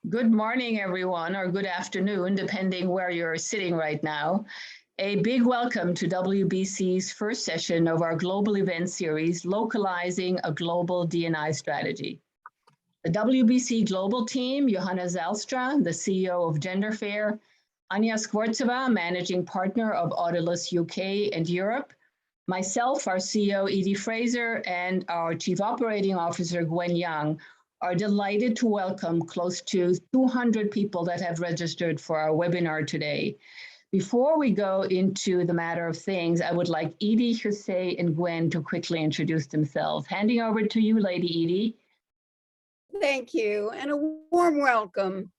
Good morning, everyone, or good afternoon, depending where you're sitting right now. A big welcome to WBC's first session of our global event series, Localizing a Global D&I Strategy. The WBC Global Team, Johanna Zelstra, the CEO of Gender Fair, Anya Skvortsova, Managing Partner of Autolus UK and Europe, myself, our CEO, Edie Fraser, and our Chief Operating Officer, Gwen Young, are delighted to welcome close to 200 people that have registered for our webinar today. Before we go into the matter of things, I would like Edie, Shuchi, and Gwen to quickly introduce themselves. Handing over to you, Lady Edie. Thank you, and a warm welcome.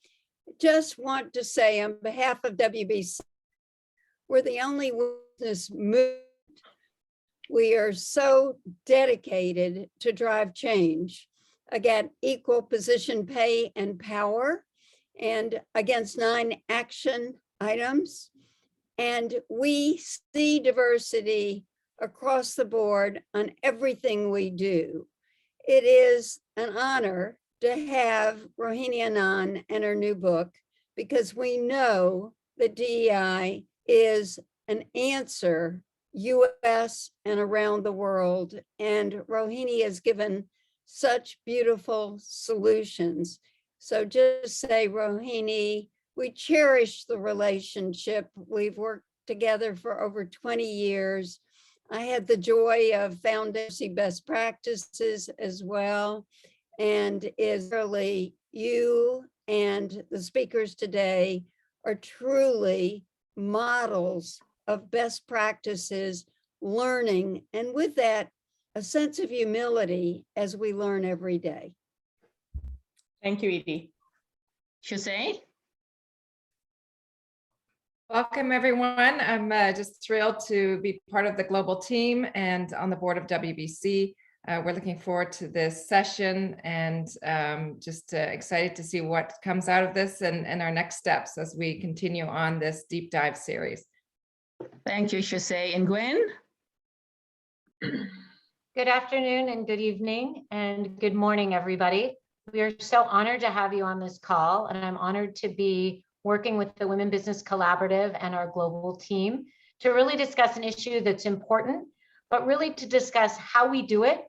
Just want to say on behalf of WBC, we're the only business movement. We are so dedicated to drive change against equal position pay and power, and against 9 action items. And we see diversity across the board on everything we do. It is an honor to have Rohini Anand and her new book, because we know that DEI is an answer US and around the world. And Rohini has given such beautiful solutions. So just say, Rohini, we cherish the relationship. We've worked together for over 20 years. I had the joy of founding best practices as well. And is really you and the speakers today are truly models of best practices, learning, and with that, a sense of humility as we learn every day. Thank you, Edie. Shuchi? Welcome, everyone. I'm just thrilled to be part of the global team and on the board of WBC. We're looking forward to this session and just excited to see what comes out of this and our next steps as we continue on this deep dive series. Thank you, Shuchi. And Gwen? Good afternoon and good evening and good morning, everybody. We are so honored to have you on this call, and I'm honored to be working with the Women Business Collaborative and our global team to really discuss an issue that's important, but really to discuss how we do it,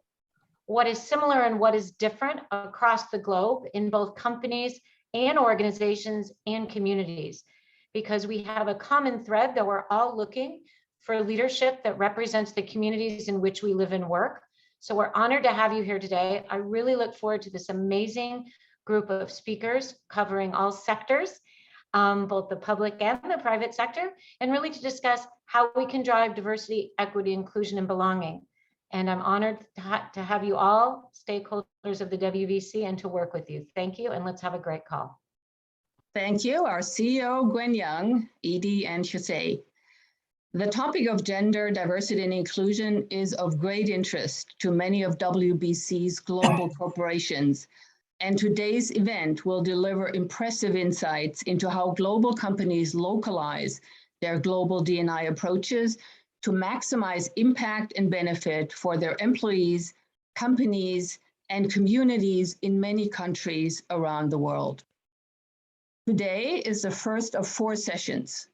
what is similar and what is different across the globe in both companies and organizations and communities, because we have a common thread that we're all looking for leadership that represents the communities in which we live and work. So we're honored to have you here today. I really look forward to this amazing group of speakers covering all sectors, both the public and the private sector, and really to discuss how we can drive diversity, equity, inclusion, and belonging. And I'm honored to have you all stakeholders of the WBC and to work with you. Thank you, and let's have a great call. Thank you, our CEO, Gwen Young, Edie, and Shuchi. The topic of gender, diversity, and inclusion is of great interest to many of WBC's global corporations, and today's event will deliver impressive insights into how global companies localize their global D&I approaches to maximize impact and benefit for their employees, companies, and communities in many countries around the world. Today is the first of 4 sessions,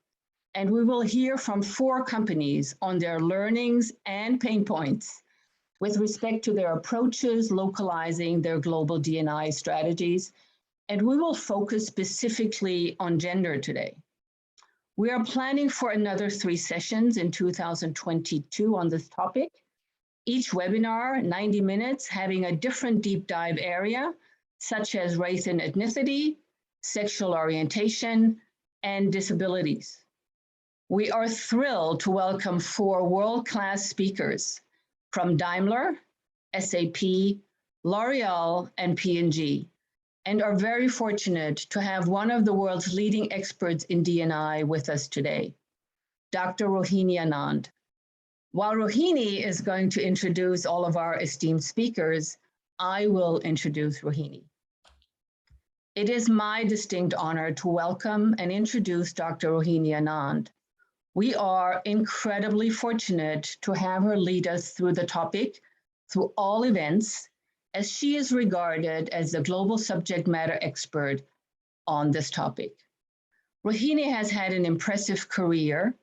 and we will hear from 4 companies on their learnings and pain points with respect to their approaches localizing their global D&I strategies, and we will focus specifically on gender today. We are planning for another 3 sessions in 2022 on this topic, each webinar 90 minutes having a different deep dive area, such as race and ethnicity, sexual orientation, and disabilities. We are thrilled to welcome 4 world-class speakers from Daimler, SAP, L'Oreal, and P&G, and are very fortunate to have one of the world's leading experts in D&I with us today, Dr. Rohini Anand. While Rohini is going to introduce all of our esteemed speakers, I will introduce Rohini. It is my distinct honor to welcome and introduce Dr. Rohini Anand. We are incredibly fortunate to have her lead us through the topic, through all events, as she is regarded as the global subject matter expert on this topic. Rohini has had an impressive career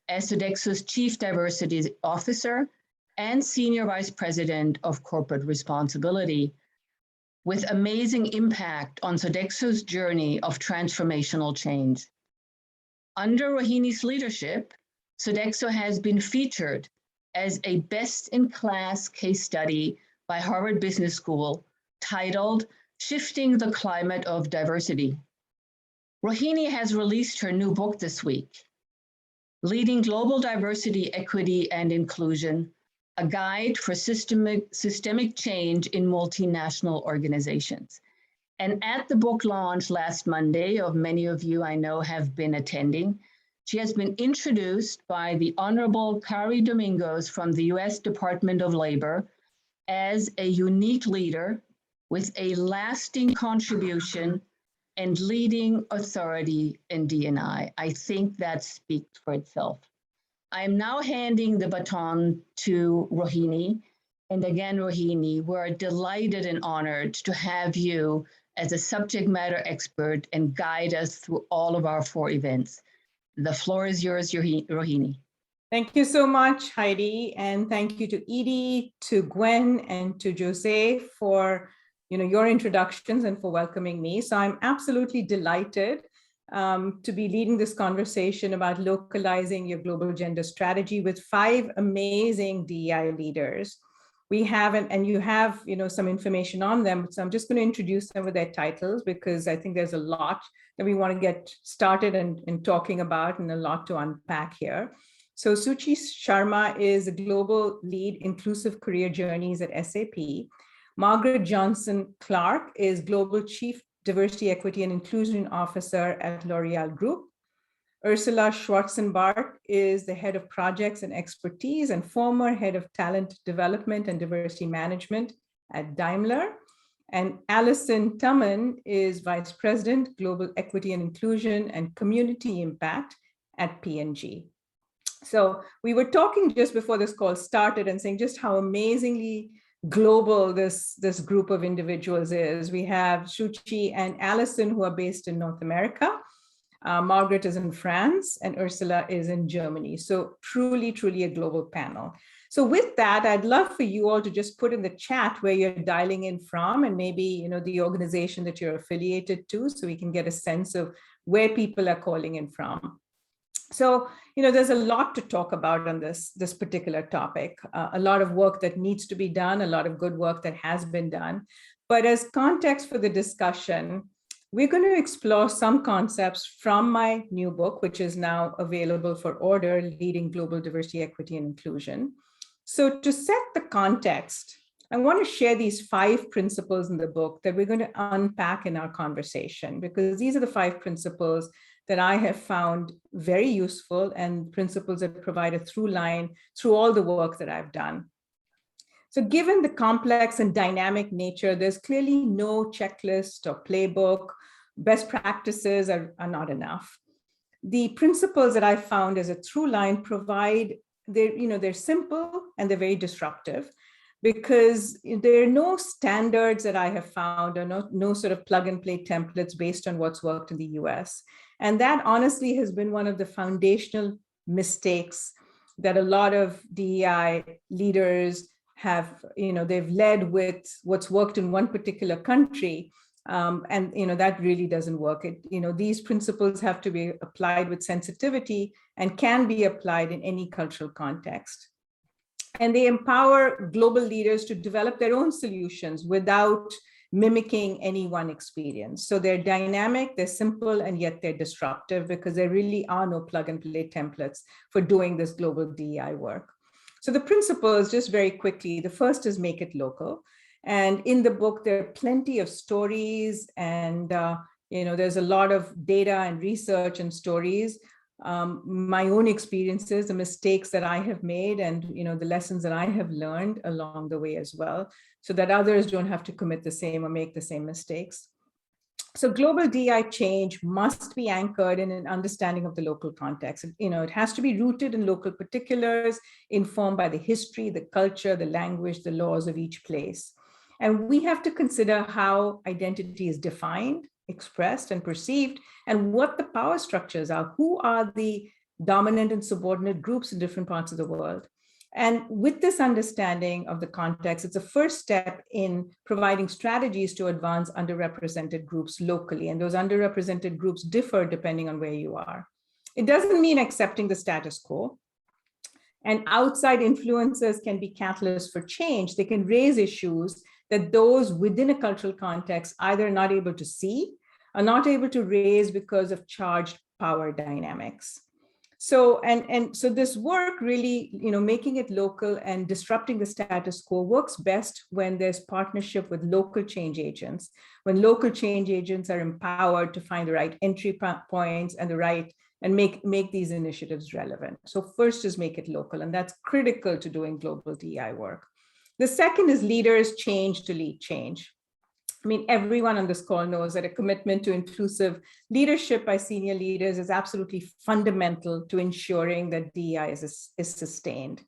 as Sodexo's Chief Diversity Officer and Senior Vice President of Corporate Responsibility, with amazing impact on Sodexo's journey of transformational change. Under Rohini's leadership, Sodexo has been featured as a best-in-class case study by Harvard Business School titled Shifting the Climate of Diversity. Rohini has released her new book this week, Leading Global Diversity, Equity, and Inclusion, a guide for systemic change in multinational organizations. And at the book launch last Monday, many of you I know have been attending, she has been introduced by the Honorable Kari Domingos from the US Department of Labor as a unique leader with a lasting contribution and leading authority in D&I. I think that speaks for itself. I am now handing the baton to Rohini. And again, Rohini, we're delighted and honored to have you as a subject matter expert and guide us through all of our 4 events. The floor is yours, Rohini. Thank you so much, Heidi. And thank you to Edie, to Gwen, and to Jose for your introductions and for welcoming me. So I'm absolutely delighted to be leading this conversation about localizing your global gender strategy with 5 amazing DEI leaders. We have, and you have, some information on them. So I'm just going to introduce them with their titles because I think there's a lot that we want to get started and talking about and a lot to unpack here. So Shuchi Sharma is a global lead inclusive career journeys at SAP. Margaret Johnston-Clarke is Global Chief Diversity, Equity, and Inclusion Officer at L'Oreal Groupe. Ursula Schwarzenbart is the Head of Projects and Expertise and former Head of Talent Development and Diversity Management at Daimler. And Allison Tummon is Vice President, Global Equity and Inclusion and Community Impact at P&G. So we were talking just before this call started and saying just how amazingly global this group of individuals is. We have Shuchi and Allison who are based in North America. Margaret is in France and Ursula is in Germany. So truly, truly a global panel. So with that, I'd love for you all to just put in the chat where you're dialing in from and maybe the organization that you're affiliated to so we can get a sense of where people are calling in from. So, there's a lot to talk about on this particular topic, a lot of work that needs to be done, a lot of good work that has been done. But as context for the discussion, we're going to explore some concepts from my new book, which is now available for order, Leading Global Diversity, Equity, and Inclusion. So to set the context, I want to share these 5 principles in the book that we're going to unpack in our conversation, because these are the 5 principles that I have found very useful and principles that provide a through line through all the work that I've done. So given the complex and dynamic nature, there's clearly no checklist or playbook. Best practices are not enough. The principles that I found as a through line provide, they're simple and they're very disruptive because there are no standards that I have found or no sort of plug and play templates based on what's worked in the US. And that honestly has been one of the foundational mistakes that a lot of DEI leaders have, they've led with what's worked in one particular country. And that really doesn't work. These principles have to be applied with sensitivity and can be applied in any cultural context. And they empower global leaders to develop their own solutions without mimicking any one experience. So they're dynamic, they're simple, and yet they're disruptive because there really are no plug and play templates for doing this global DEI work. So the principles, just very quickly, the first is make it local. And in the book, there are plenty of stories and, there's a lot of data and research and stories. My own experiences, the mistakes that I have made and, the lessons that I have learned along the way as well, so that others don't have to commit the same or make the same mistakes. So global DEI change must be anchored in an understanding of the local context. It has to be rooted in local particulars, informed by the history, the culture, the language, the laws of each place. And we have to consider how identity is defined, expressed and perceived, and what the power structures are. Who are the dominant and subordinate groups in different parts of the world? And with this understanding of the context, it's a first step in providing strategies to advance underrepresented groups locally. And those underrepresented groups differ depending on where you are. It doesn't mean accepting the status quo. And outside influences can be catalysts for change. They can raise issues that those within a cultural context either are not able to see or not able to raise because of charged power dynamics. So, so this work really, making it local and disrupting the status quo works best when there's partnership with local change agents, when local change agents are empowered to find the right entry points and make these initiatives relevant. So first is make it local, and that's critical to doing global DEI work. The second is leaders change to lead change. I mean, everyone on this call knows that a commitment to inclusive leadership by senior leaders is absolutely fundamental to ensuring that DEI is sustained.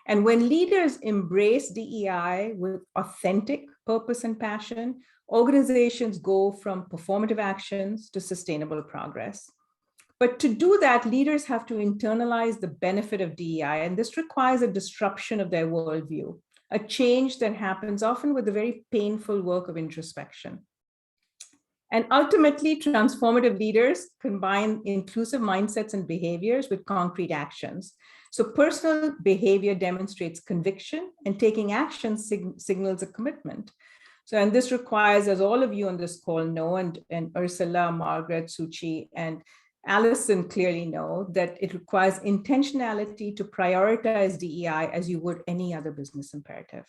And when leaders embrace DEI with authentic purpose and passion, organizations go from performative actions to sustainable progress. But to do that, leaders have to internalize the benefit of DEI, and this requires a disruption of their worldview, a change that happens often with the very painful work of introspection. And ultimately, transformative leaders combine inclusive mindsets and behaviors with concrete actions. So personal behavior demonstrates conviction, and taking action signals a commitment. So, and this requires, as all of you on this call know, and Ursula, Margaret, Shuchi, and Allison clearly know, that it requires intentionality to prioritize DEI as you would any other business imperative.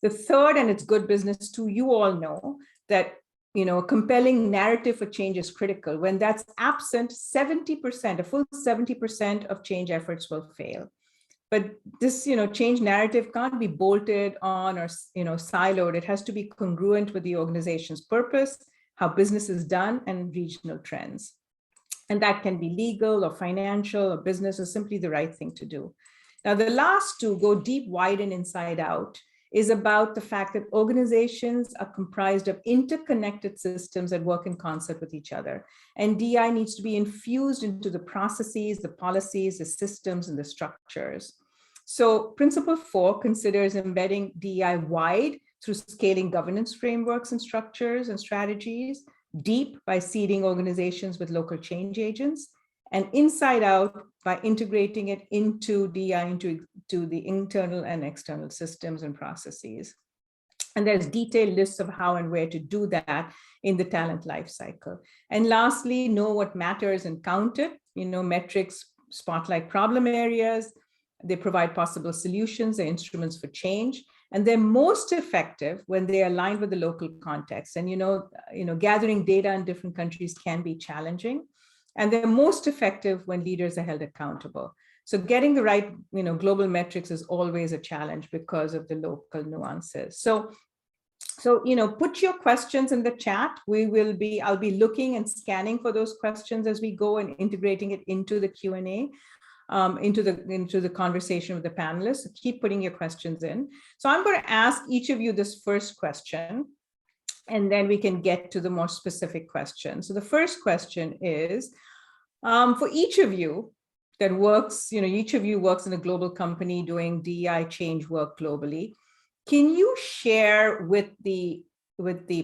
The third, and it's good business too, you all know that a compelling narrative for change is critical. When that's absent, 70%, a full 70% of change efforts will fail. But this change narrative can't be bolted on or siloed. It has to be congruent with the organization's purpose, how business is done, and regional trends. And that can be legal or financial or business, or simply the right thing to do. Now, the last two, go deep, wide, and inside out, is about the fact that organizations are comprised of interconnected systems that work in concert with each other. And DEI needs to be infused into the processes, the policies, the systems, and the structures. So Principle 4 considers embedding DEI wide through scaling governance frameworks and structures and strategies, deep by seeding organizations with local change agents, and inside out by integrating it into DEI, into the internal and external systems and processes. And there's detailed lists of how and where to do that in the talent lifecycle. And lastly, know what matters and count it. Metrics spotlight problem areas. They provide possible solutions, they're instruments for change. And they're most effective when they align with the local context. And gathering data in different countries can be challenging. And they're most effective when leaders are held accountable. So getting the right global metrics is always a challenge because of the local nuances. So put your questions in the chat. I'll be looking and scanning for those questions as we go and integrating it into the Q&A. Into the conversation with the panelists. So keep putting your questions in. So I'm going to ask each of you this first question, and then we can get to the more specific questions. So the first question is, for each of you that works, each of you works in a global company doing DEI change work globally. Can you share with the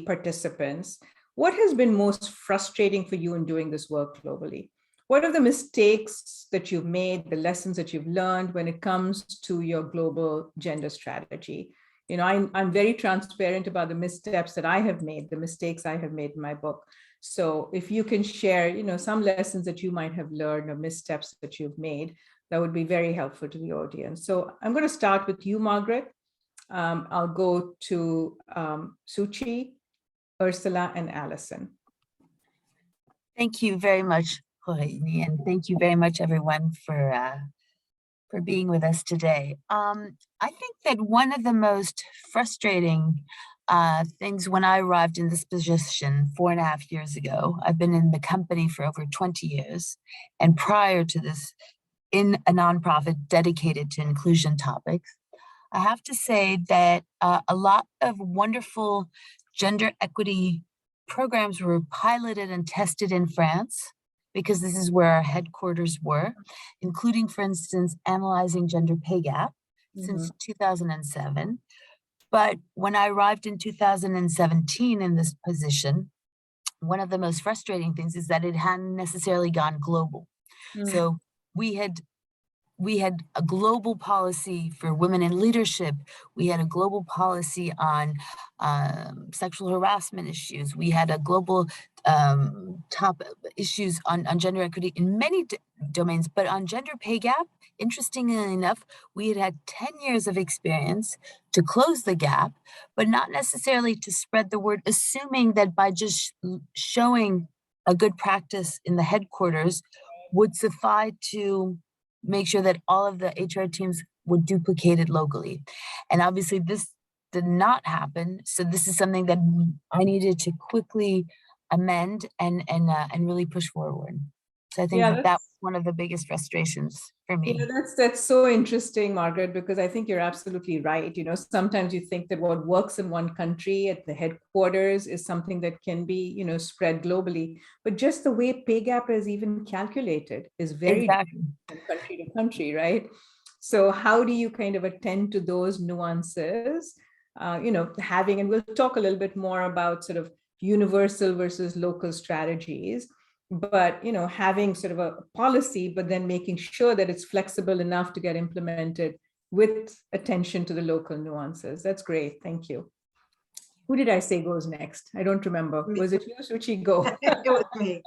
participants what has been most frustrating for you in doing this work globally? What are the mistakes that you've made, the lessons that you've learned when it comes to your global gender strategy? I'm very transparent about the missteps that I have made, the mistakes I have made in my book. So if you can share, some lessons that you might have learned or missteps that you've made, that would be very helpful to the audience. So I'm going to start with you, Margaret. I'll go to Shuchi, Ursula, and Allison. Thank you very much, Rohini, and thank you very much, everyone, for being with us today. I think that one of the most frustrating things when I arrived in this position 4.5 years ago, I've been in the company for over 20 years, and prior to this, in a nonprofit dedicated to inclusion topics, I have to say that a lot of wonderful gender equity programs were piloted and tested in France, because this is where our headquarters were, including, for instance, analyzing gender pay gap since 2007. But when I arrived in 2017 in this position, one of the most frustrating things is that it hadn't necessarily gone global. So we had a global policy for women in leadership. We had a global policy on sexual harassment issues. We had a global top issues on gender equity in many domains, but on gender pay gap, interestingly enough, we had 10 years of experience to close the gap, but not necessarily to spread the word, assuming that by just showing a good practice in the headquarters would suffice to make sure that all of the HR teams would duplicate it locally. And obviously this did not happen. So this is something that I needed to quickly amend and really push forward. So I think that was one of the biggest frustrations for me. That's so interesting, Margaret, because I think you're absolutely right. Sometimes you think that what works in one country at the headquarters is something that can be, spread globally. But just the way pay gap is even calculated is very different from country to country, right? So how do you kind of attend to those nuances? Having, and we'll talk a little bit more about sort of universal versus local strategies. But having sort of a policy, but then making sure that it's flexible enough to get implemented with attention to the local nuances. That's great. Thank you. Who did I say goes next? I don't remember. Was it you, Shuchi? Go. It was me.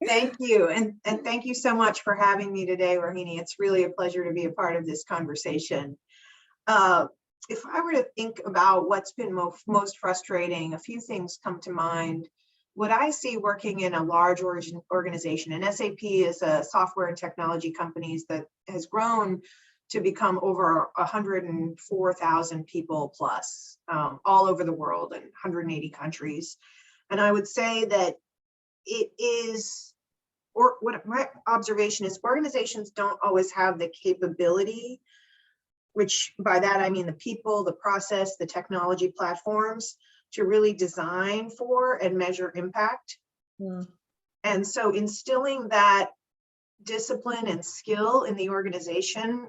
Thank you. And thank you so much for having me today, Rohini. It's really a pleasure to be a part of this conversation. If I were to think about what's been most frustrating, a few things come to mind. What I see working in a large organization, and SAP is a software and technology company that has grown to become over 104,000 people plus, all over the world in 180 countries. And I would say that it is, or what my observation is, organizations don't always have the capability, which by that I mean the people, the process, the technology platforms, to really design for and measure impact. And so instilling that discipline and skill in the organization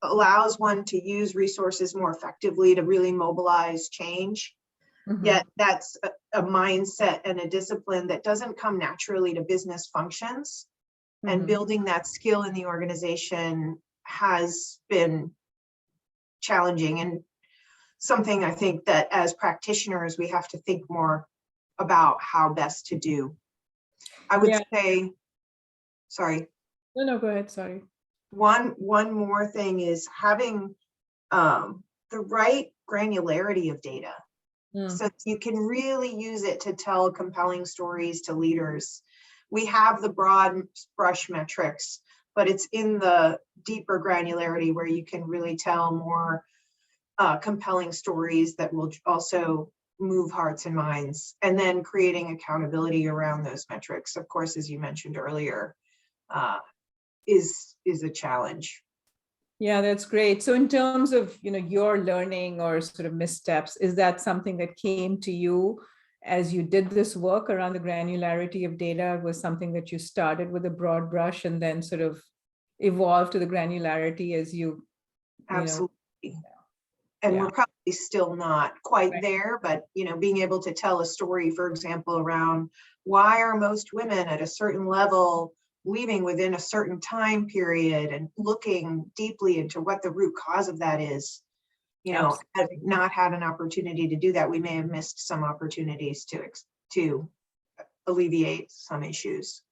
allows one to use resources more effectively to really mobilize change. Yet that's a mindset and a discipline that doesn't come naturally to business functions. And building that skill in the organization has been challenging, and something I think that as practitioners, we have to think more about how best to do. I would say, sorry. No, go ahead, sorry. One more thing is having the right granularity of data. So you can really use it to tell compelling stories to leaders. We have the broad brush metrics, but it's in the deeper granularity where you can really tell more compelling stories that will also move hearts and minds, and then creating accountability around those metrics, of course, as you mentioned earlier, is a challenge. Yeah, that's great. So in terms of, your learning or sort of missteps, is that something that came to you as you did this work around the granularity of data? Was something that you started with a broad brush and then sort of evolved to the granularity as you Absolutely. And we're probably still not quite there, but being able to tell a story, for example, around why are most women at a certain level leaving within a certain time period, and looking deeply into what the root cause of that is. Had we not had an opportunity to do that, we may have missed some opportunities to alleviate some issues.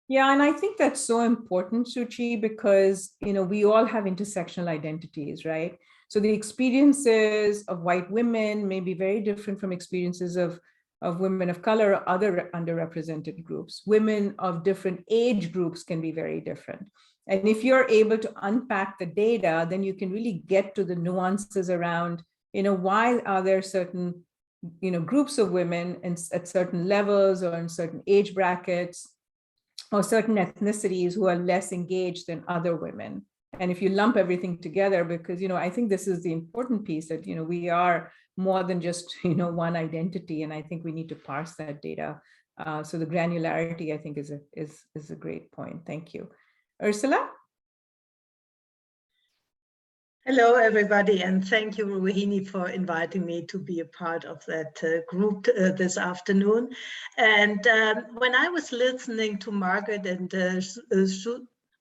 Yeah, and I think that's so important, Shuchi, because we all have intersectional identities, right? So the experiences of white women may be very different from experiences of women of color or other underrepresented groups. Women of different age groups can be very different. And if you're able to unpack the data, then you can really get to the nuances around, why are there certain, groups of women at certain levels or in certain age brackets or certain ethnicities who are less engaged than other women. And if you lump everything together, because, I think this is the important piece that, we are more than just, one identity. And I think we need to parse that data. So the granularity, I think, is a great point. Thank you. Ursula? Hello, everybody, and thank you, Rohini, for inviting me to be a part of that group this afternoon. And when I was listening to Margaret and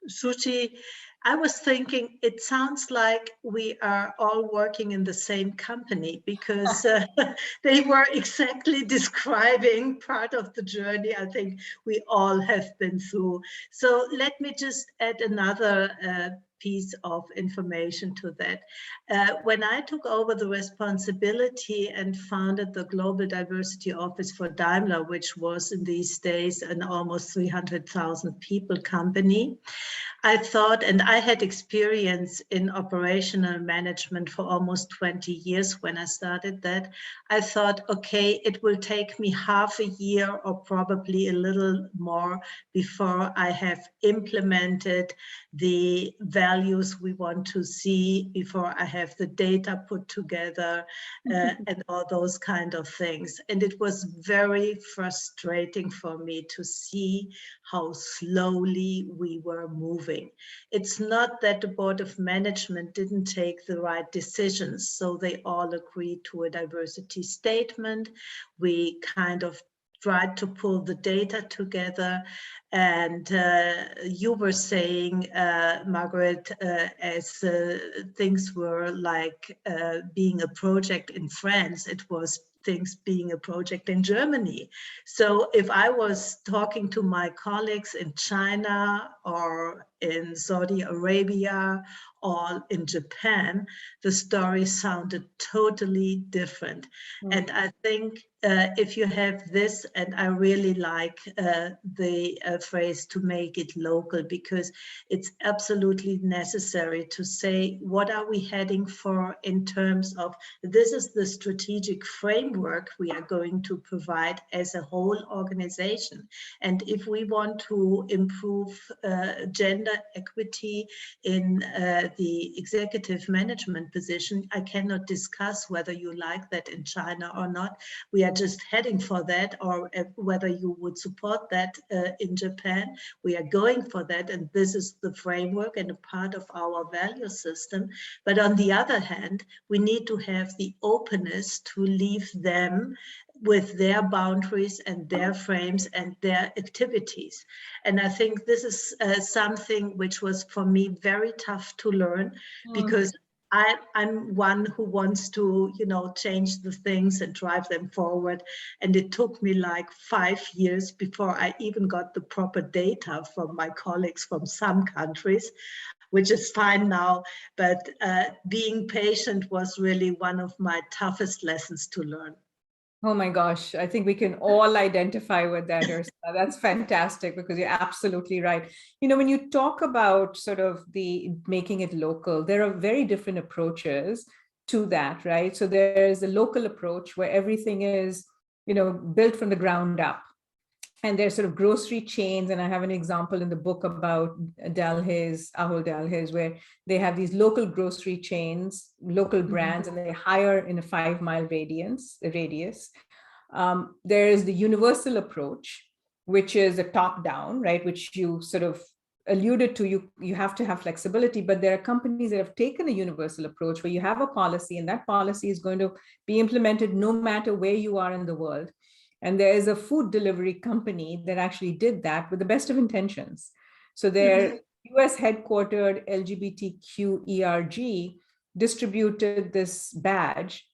Shuchi, I was thinking it sounds like we are all working in the same company, because they were exactly describing part of the journey I think we all have been through. So let me just add another piece of information to that. When I took over the responsibility and founded the Global Diversity Office for Daimler, which was in these days an almost 300,000 people company, I thought, and I had experience in operational management for almost 20 years when I started that, I thought, okay, it will take me half a year or probably a little more before I have implemented the values we want to see, before I have the data put together and all those kind of things. And it was very frustrating for me to see how slowly we were moving. It's not that the Board of Management didn't take the right decisions, so they all agreed to a diversity statement. We kind of tried to pull the data together. And you were saying, Margaret, as things were like being a project in France, it was things being a project in Germany. So if I was talking to my colleagues in China or in Saudi Arabia or in Japan, the story sounded totally different. And I think if you have this, and I really like the phrase to make it local, because it's absolutely necessary to say, what are we heading for in terms of, this is the strategic framework we are going to provide as a whole organization. And if we want to improve gender equity in the executive management position, I cannot discuss whether you like that in China or not. We are just heading for that, or whether you would support that in Japan. We are going for that, and this is the framework and a part of our value system. But on the other hand, we need to have the openness to leave them with their boundaries and their frames and their activities. And I think this is something which was for me very tough to learn, because I'm one who wants to, change the things and drive them forward. And it took me like 5 years before I even got the proper data from my colleagues from some countries, which is fine now. But being patient was really one of my toughest lessons to learn. Oh my gosh, I think we can all identify with that, Ursula. That's fantastic, because you're absolutely right. When you talk about sort of the making it local, there are very different approaches to that, right? So there's a local approach where everything is, built from the ground up. And there's sort of grocery chains, and I have an example in the book about Ahold Delhaize, where they have these local grocery chains, local brands, and they hire in a 5-mile radius. There is the universal approach, which is a top-down, right? Which you sort of alluded to. You have to have flexibility, but there are companies that have taken a universal approach where you have a policy, and that policy is going to be implemented no matter where you are in the world. And there is a food delivery company that actually did that with the best of intentions. So their US headquartered LGBTQ ERG distributed this badge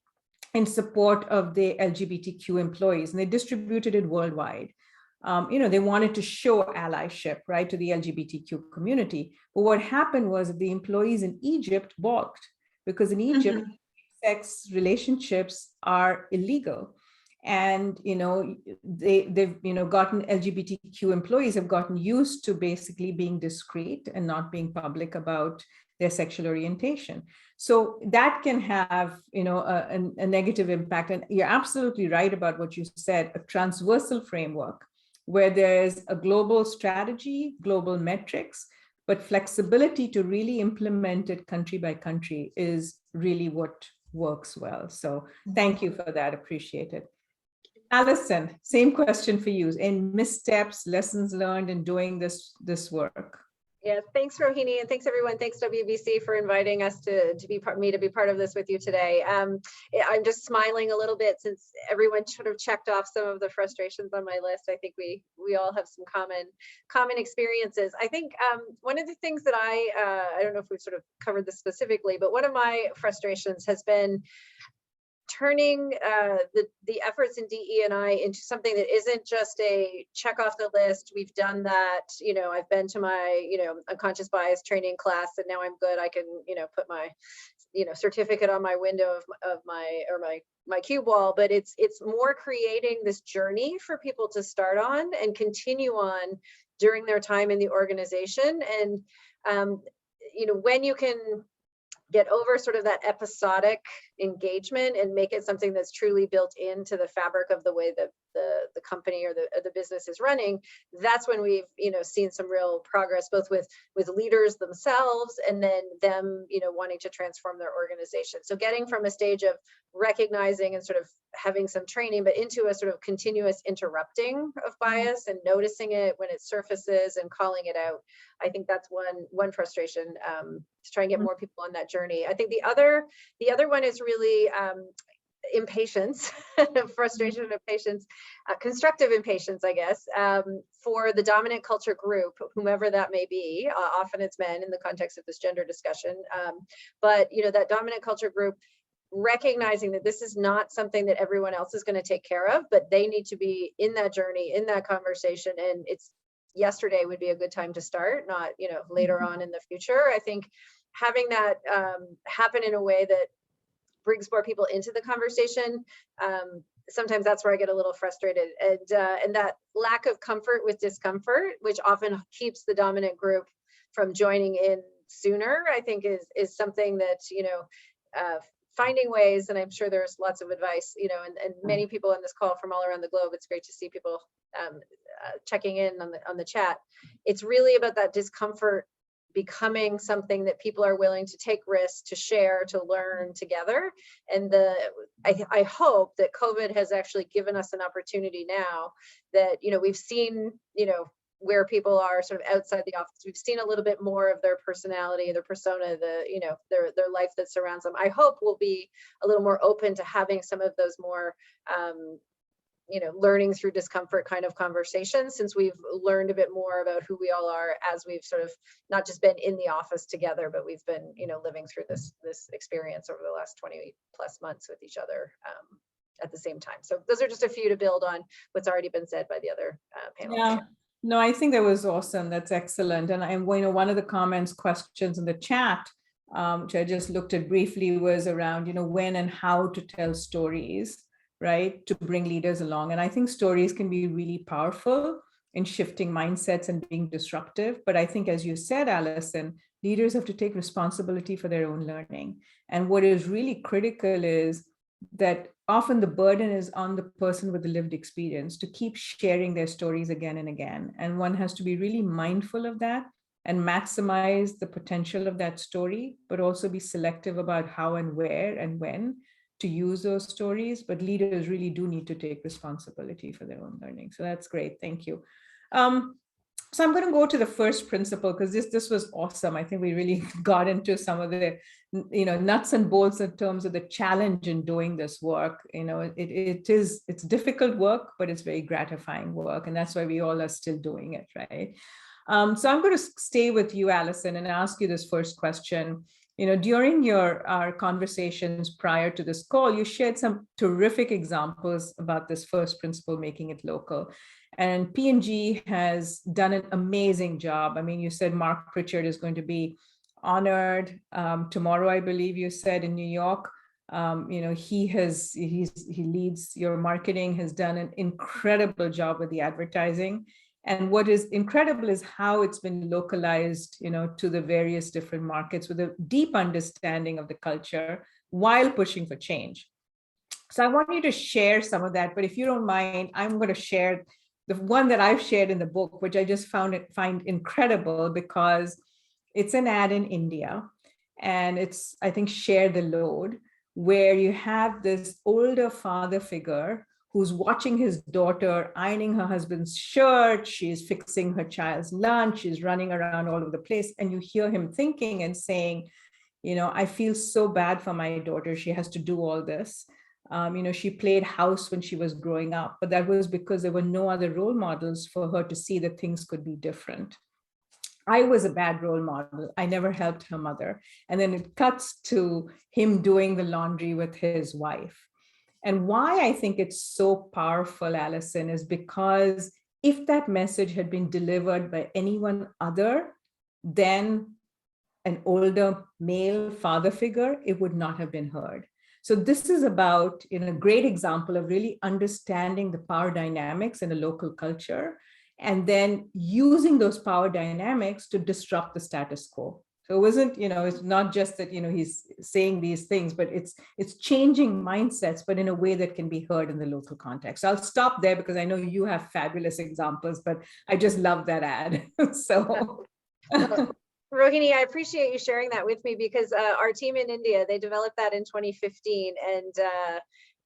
in support of the LGBTQ employees, and they distributed it worldwide. They wanted to show allyship, right, to the LGBTQ community. But what happened was that the employees in Egypt balked, because in Egypt, sex relationships are illegal. And, they've gotten LGBTQ employees have gotten used to basically being discreet and not being public about their sexual orientation. So that can have, a negative impact. And you're absolutely right about what you said, a transversal framework where there's a global strategy, global metrics, but flexibility to really implement it country by country is really what works well. So thank you for that, appreciate it. Allison, same question for you. In missteps, lessons learned in doing this work. Yes, thanks Rohini, and thanks everyone. Thanks WBC for inviting us to be part of this with you today. I'm just smiling a little bit since everyone sort of checked off some of the frustrations on my list. I think we all have some common experiences. I think one of the things that I don't know if we've sort of covered this specifically, but one of my frustrations has been turning the efforts in DE&I into something that isn't just a check off the list. We've done that, I've been to my, unconscious bias training class, and now I'm good. I can, put my, certificate on my window of my cube wall. But it's more creating this journey for people to start on and continue on during their time in the organization. And, when you can get over sort of that episodic engagement and make it something that's truly built into the fabric of the way that the company or the business is running, that's when we've seen some real progress, both with leaders themselves and then them wanting to transform their organization. So getting from a stage of recognizing and sort of having some training, but into a sort of continuous interrupting of bias and noticing it when it surfaces and calling it out. I think that's one frustration, to try and get more people on that journey. I think the other one is really impatience, frustration and impatience, constructive impatience, I guess, for the dominant culture group, whomever that may be. Often it's men in the context of this gender discussion, but that dominant culture group, recognizing that this is not something that everyone else is going to take care of, but they need to be in that journey, in that conversation, and it's yesterday would be a good time to start, not later on in the future. I think having that happen in a way that brings more people into the conversation, sometimes that's where I get a little frustrated, and that lack of comfort with discomfort, which often keeps the dominant group from joining in sooner, I think is something that finding ways, and I'm sure there's lots of advice, and many people on this call from all around the globe. It's great to see people checking in on the chat. It's really about that discomfort becoming something that people are willing to take risks, to share, to learn together. And I hope that COVID has actually given us an opportunity now that, we've seen, where people are sort of outside the office. We've seen a little bit more of their personality, their persona, their life that surrounds them. I hope we'll be a little more open to having some of those more, learning through discomfort kind of conversations, since we've learned a bit more about who we all are as we've sort of not just been in the office together, but we've been, living through this experience over the last 20 plus months with each other at the same time. So those are just a few to build on what's already been said by the other panelists. Yeah. No, I think that was awesome. That's excellent. And one of the questions in the chat, which I just looked at briefly, was around, when and how to tell stories, right, to bring leaders along. And I think stories can be really powerful in shifting mindsets and being disruptive. But I think, as you said, Allison, leaders have to take responsibility for their own learning. And what is really critical is that often the burden is on the person with the lived experience to keep sharing their stories again and again. And one has to be really mindful of that and maximize the potential of that story, but also be selective about how and where and when to use those stories. But leaders really do need to take responsibility for their own learning. So that's great. Thank you. So I'm going to go to the first principle, because this was awesome. I think we really got into some of the nuts and bolts in terms of the challenge in doing this work. It's difficult work, but it's very gratifying work, and that's why we all are still doing it, right? So I'm going to stay with you, Allison, and ask you this first question. During our conversations prior to this call, you shared some terrific examples about this first principle, making it local. And P&G has done an amazing job. I mean, you said Mark Pritchard is going to be honored tomorrow, I believe you said, in New York. He leads your marketing, has done an incredible job with the advertising. And what is incredible is how it's been localized, to the various different markets with a deep understanding of the culture while pushing for change. So I want you to share some of that, but if you don't mind, I'm going to share the one that I've shared in the book, which I just find incredible, because It's an ad in India, and it's, I think, Share the Load, where you have this older father figure who's watching his daughter ironing her husband's shirt. She's fixing her child's lunch. She's running around all over the place. And you hear him thinking and saying, I feel so bad for my daughter. She has to do all this. She played house when she was growing up, but that was because there were no other role models for her to see that things could be different. I was a bad role model. I never helped her mother. And then it cuts to him doing the laundry with his wife. And why I think it's so powerful, Allison, is because if that message had been delivered by anyone other than an older male father figure, it would not have been heard. So this is about, a great example of really understanding the power dynamics in a local culture, and then using those power dynamics to disrupt the status quo. So it wasn't, it's not just that, he's saying these things, but it's changing mindsets, but in a way that can be heard in the local context. So I'll stop there because I know you have fabulous examples, but I just love that ad. So. Rohini, I appreciate you sharing that with me, because our team in India, they developed that in 2015.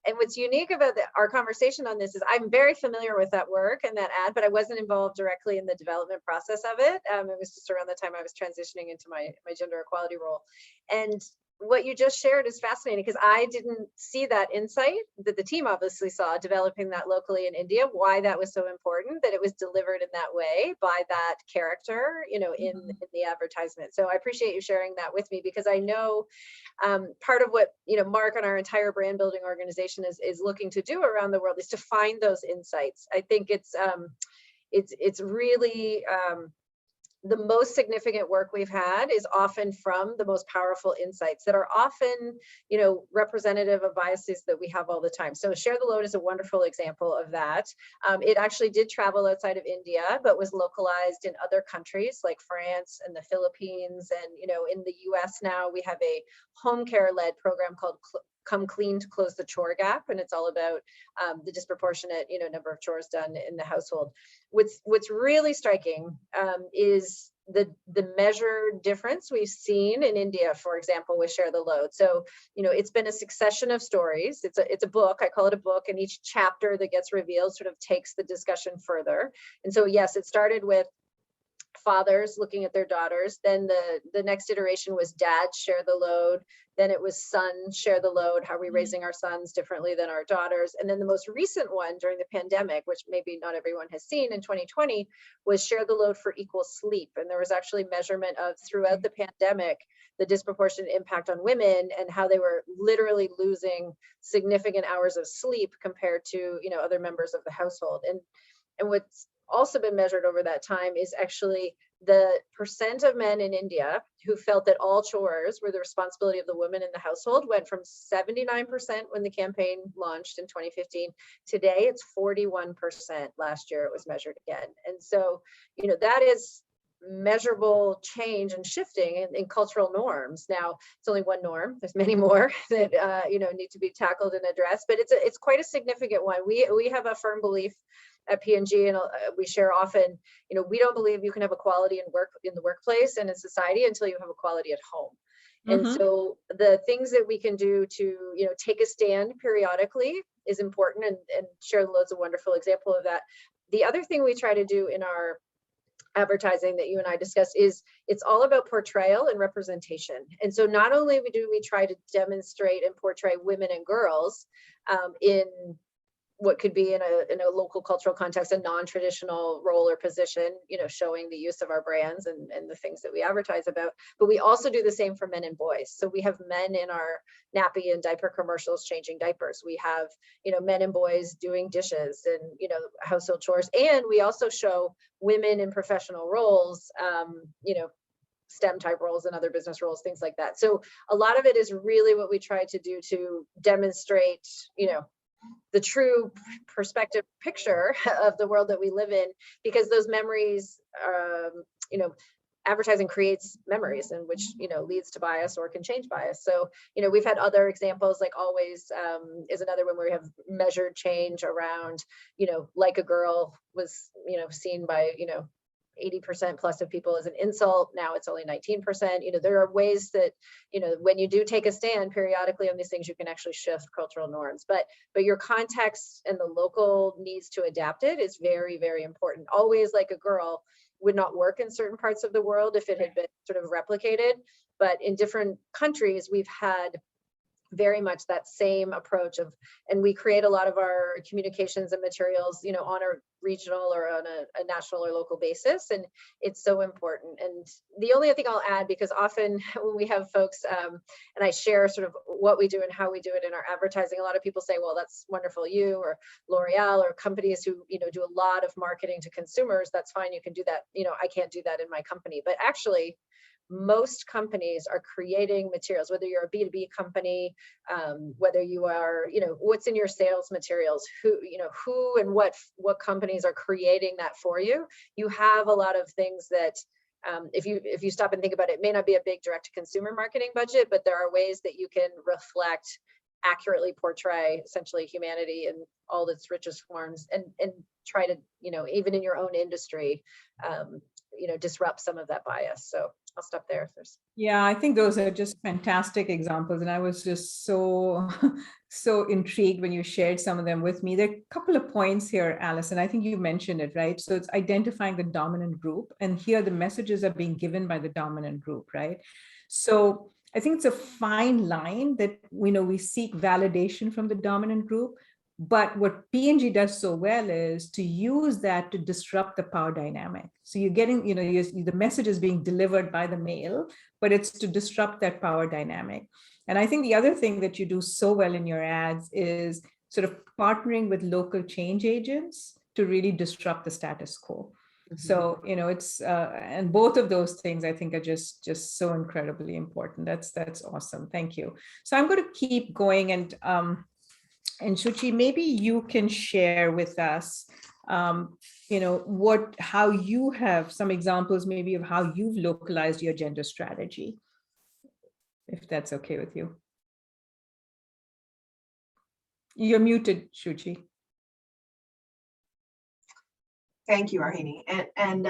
And what's unique about our conversation on this is I'm very familiar with that work and that ad, but I wasn't involved directly in the development process of it. It was just around the time I was transitioning into my gender equality role. And what you just shared is fascinating, because I didn't see that insight that the team obviously saw developing that locally in India, why that was so important, that it was delivered in that way by that character, in the advertisement. So I appreciate you sharing that with me, because I know part of what, Mark and our entire brand building organization is looking to do around the world is to find those insights. I think it's really, the most significant work we've had is often from the most powerful insights that are often, representative of biases that we have all the time. So Share the Load is a wonderful example of that. It actually did travel outside of India, but was localized in other countries like France and the Philippines. And, in the US now, we have a home care led program called Come Clean to Close the Chore Gap, and it's all about the disproportionate, number of chores done in the household. What's really striking is the measured difference we've seen in India, for example, with Share the Load. So, it's been a succession of stories. It's a book. I call it a book, and each chapter that gets revealed sort of takes the discussion further. And so, yes, it started with fathers looking at their daughters. Then the next iteration was dads share the load. Then it was sons share the load. How are we raising our sons differently than our daughters? And then the most recent one during the pandemic, which maybe not everyone has seen in 2020, was share the load for equal sleep. And there was actually measurement of throughout the pandemic, the disproportionate impact on women and how they were literally losing significant hours of sleep compared to, other members of the household. And what's also been measured over that time is actually the percent of men in India who felt that all chores were the responsibility of the woman in the household went from 79% when the campaign launched in 2015. Today, it's 41%. Last year, it was measured again. And so, that is measurable change and shifting in cultural norms. Now, it's only one norm. There's many more that need to be tackled and addressed, but it's quite a significant one. We have a firm belief at P&G, and we share often, we don't believe you can have equality in the workplace and in society until you have equality at home. And so the things that we can do to, take a stand periodically is important, and Share the Load's a wonderful example of that. The other thing we try to do in our advertising that you and I discussed is it's all about portrayal and representation. And so not only do we try to demonstrate and portray women and girls in what could be in a local cultural context, a non-traditional role or position, showing the use of our brands and the things that we advertise about. But we also do the same for men and boys. So we have men in our nappy and diaper commercials changing diapers. We have, men and boys doing dishes and, household chores. And we also show women in professional roles, STEM type roles and other business roles, things like that. So a lot of it is really what we try to do to demonstrate, the true perspective picture of the world that we live in, because those memories, advertising creates memories, and which, leads to bias or can change bias. So, we've had other examples, like Always is another one where we have measured change around, Like a Girl was, seen by, 80% plus of people as an insult. Now it's only 19%. You know, there are ways that, you know, when you do take a stand periodically on these things, you can actually shift cultural norms. But your context and the local needs to adapt it is very, very important. Always like a girl would not work in certain parts of the world if it had been sort of replicated. But in different countries, we've had very much that same approach of, and we create a lot of our communications and materials, you know, on a regional or on a national or local basis. And it's so important. And the only thing I'll add, because often when we have folks and I share sort of what we do and how we do it in our advertising, a lot of people say, well, that's wonderful, you or L'Oreal or companies who, you know, do a lot of marketing to consumers, that's fine, you can do that. You know, I can't do that in my company. But actually, most companies are creating materials, whether you're a B2B company, whether you are, you know, what's in your sales materials, who and what companies are creating that for you. You have a lot of things that if you stop and think about it, it may not be a big direct to consumer marketing budget, but there are ways that you can reflect, accurately portray essentially humanity in all its richest forms, and try to, you know, even in your own industry, you know, disrupt some of that bias. So I'll stop there. If there's... Yeah, I think those are just fantastic examples. And I was just so intrigued when you shared some of them with me. There are a couple of points here, Allison. I think you mentioned it, right? So it's identifying the dominant group. And here the messages are being given by the dominant group, right? So I think it's a fine line that, you know, we seek validation from the dominant group. But what P&G does so well is to use that to disrupt the power dynamic. So you're getting, you know, the message is being delivered by the male, but it's to disrupt that power dynamic. And I think the other thing that you do so well in your ads is sort of partnering with local change agents to really disrupt the status quo. Mm-hmm. So, you know, it's, and both of those things I think are just so incredibly important. That's awesome. Thank you. So I'm going to keep going, and Shuchi, maybe you can share with us, you know, how you have some examples maybe of how you've localized your gender strategy, if that's okay with you. You're muted, Shuchi. Thank you, Rohini, and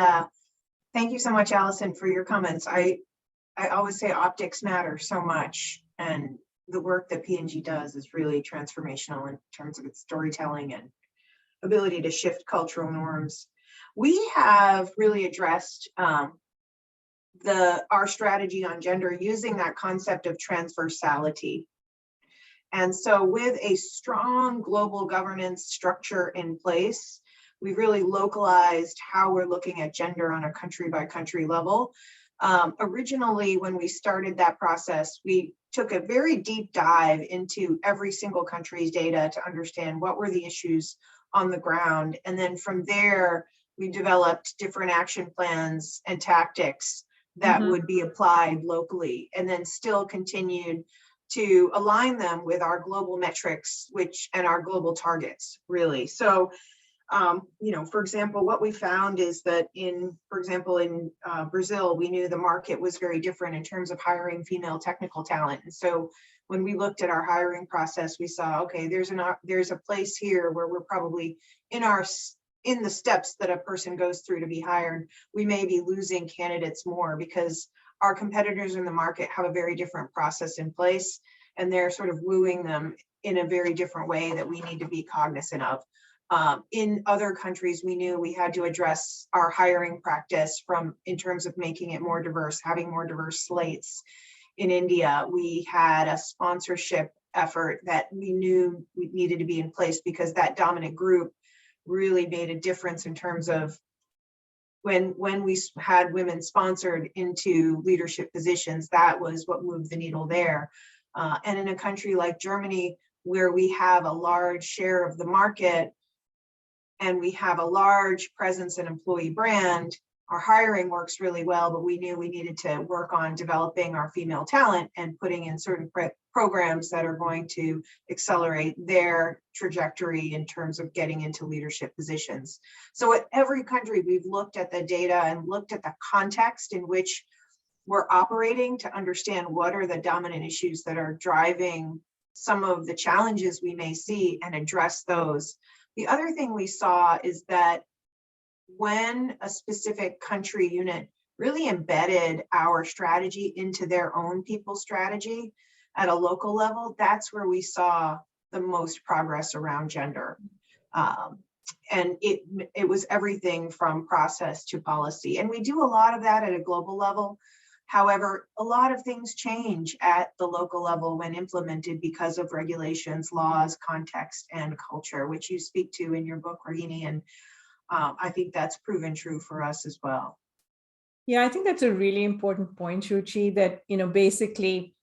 thank you so much, Allison, for your comments. I always say optics matter so much, and the work that P&G does is really transformational in terms of its storytelling and ability to shift cultural norms. We have really addressed our strategy on gender using that concept of transversality. And so with a strong global governance structure in place, we've really localized how we're looking at gender on a country by country level. Originally, when we started that process, we took a very deep dive into every single country's data to understand what were the issues on the ground. And then from there, we developed different action plans and tactics that would be applied locally, and then still continued to align them with our global metrics, and our global targets, really. So, you know, for example, what we found is that in Brazil, we knew the market was very different in terms of hiring female technical talent. And so when we looked at our hiring process, we saw, okay, there's a place here where we're probably in the steps that a person goes through to be hired, we may be losing candidates more because our competitors in the market have a very different process in place, and they're sort of wooing them in a very different way that we need to be cognizant of. In other countries, we knew we had to address our hiring practice in terms of making it more diverse, having more diverse slates. In India, we had a sponsorship effort that we knew we needed to be in place because that dominant group really made a difference in terms of when we had women sponsored into leadership positions, that was what moved the needle there. And in a country like Germany, where we have a large share of the market, and we have a large presence and employee brand, our hiring works really well, but we knew we needed to work on developing our female talent and putting in certain programs that are going to accelerate their trajectory in terms of getting into leadership positions. So at every country, we've looked at the data and looked at the context in which we're operating to understand what are the dominant issues that are driving some of the challenges we may see and address those. The other thing we saw is that when a specific country unit really embedded our strategy into their own people's strategy at a local level, that's where we saw the most progress around gender. And it was everything from process to policy. And we do a lot of that at a global level. However, a lot of things change at the local level when implemented because of regulations, laws, context, and culture, which you speak to in your book, Rohini. And I think that's proven true for us as well. Yeah, I think that's a really important point, Shuchi, that, basically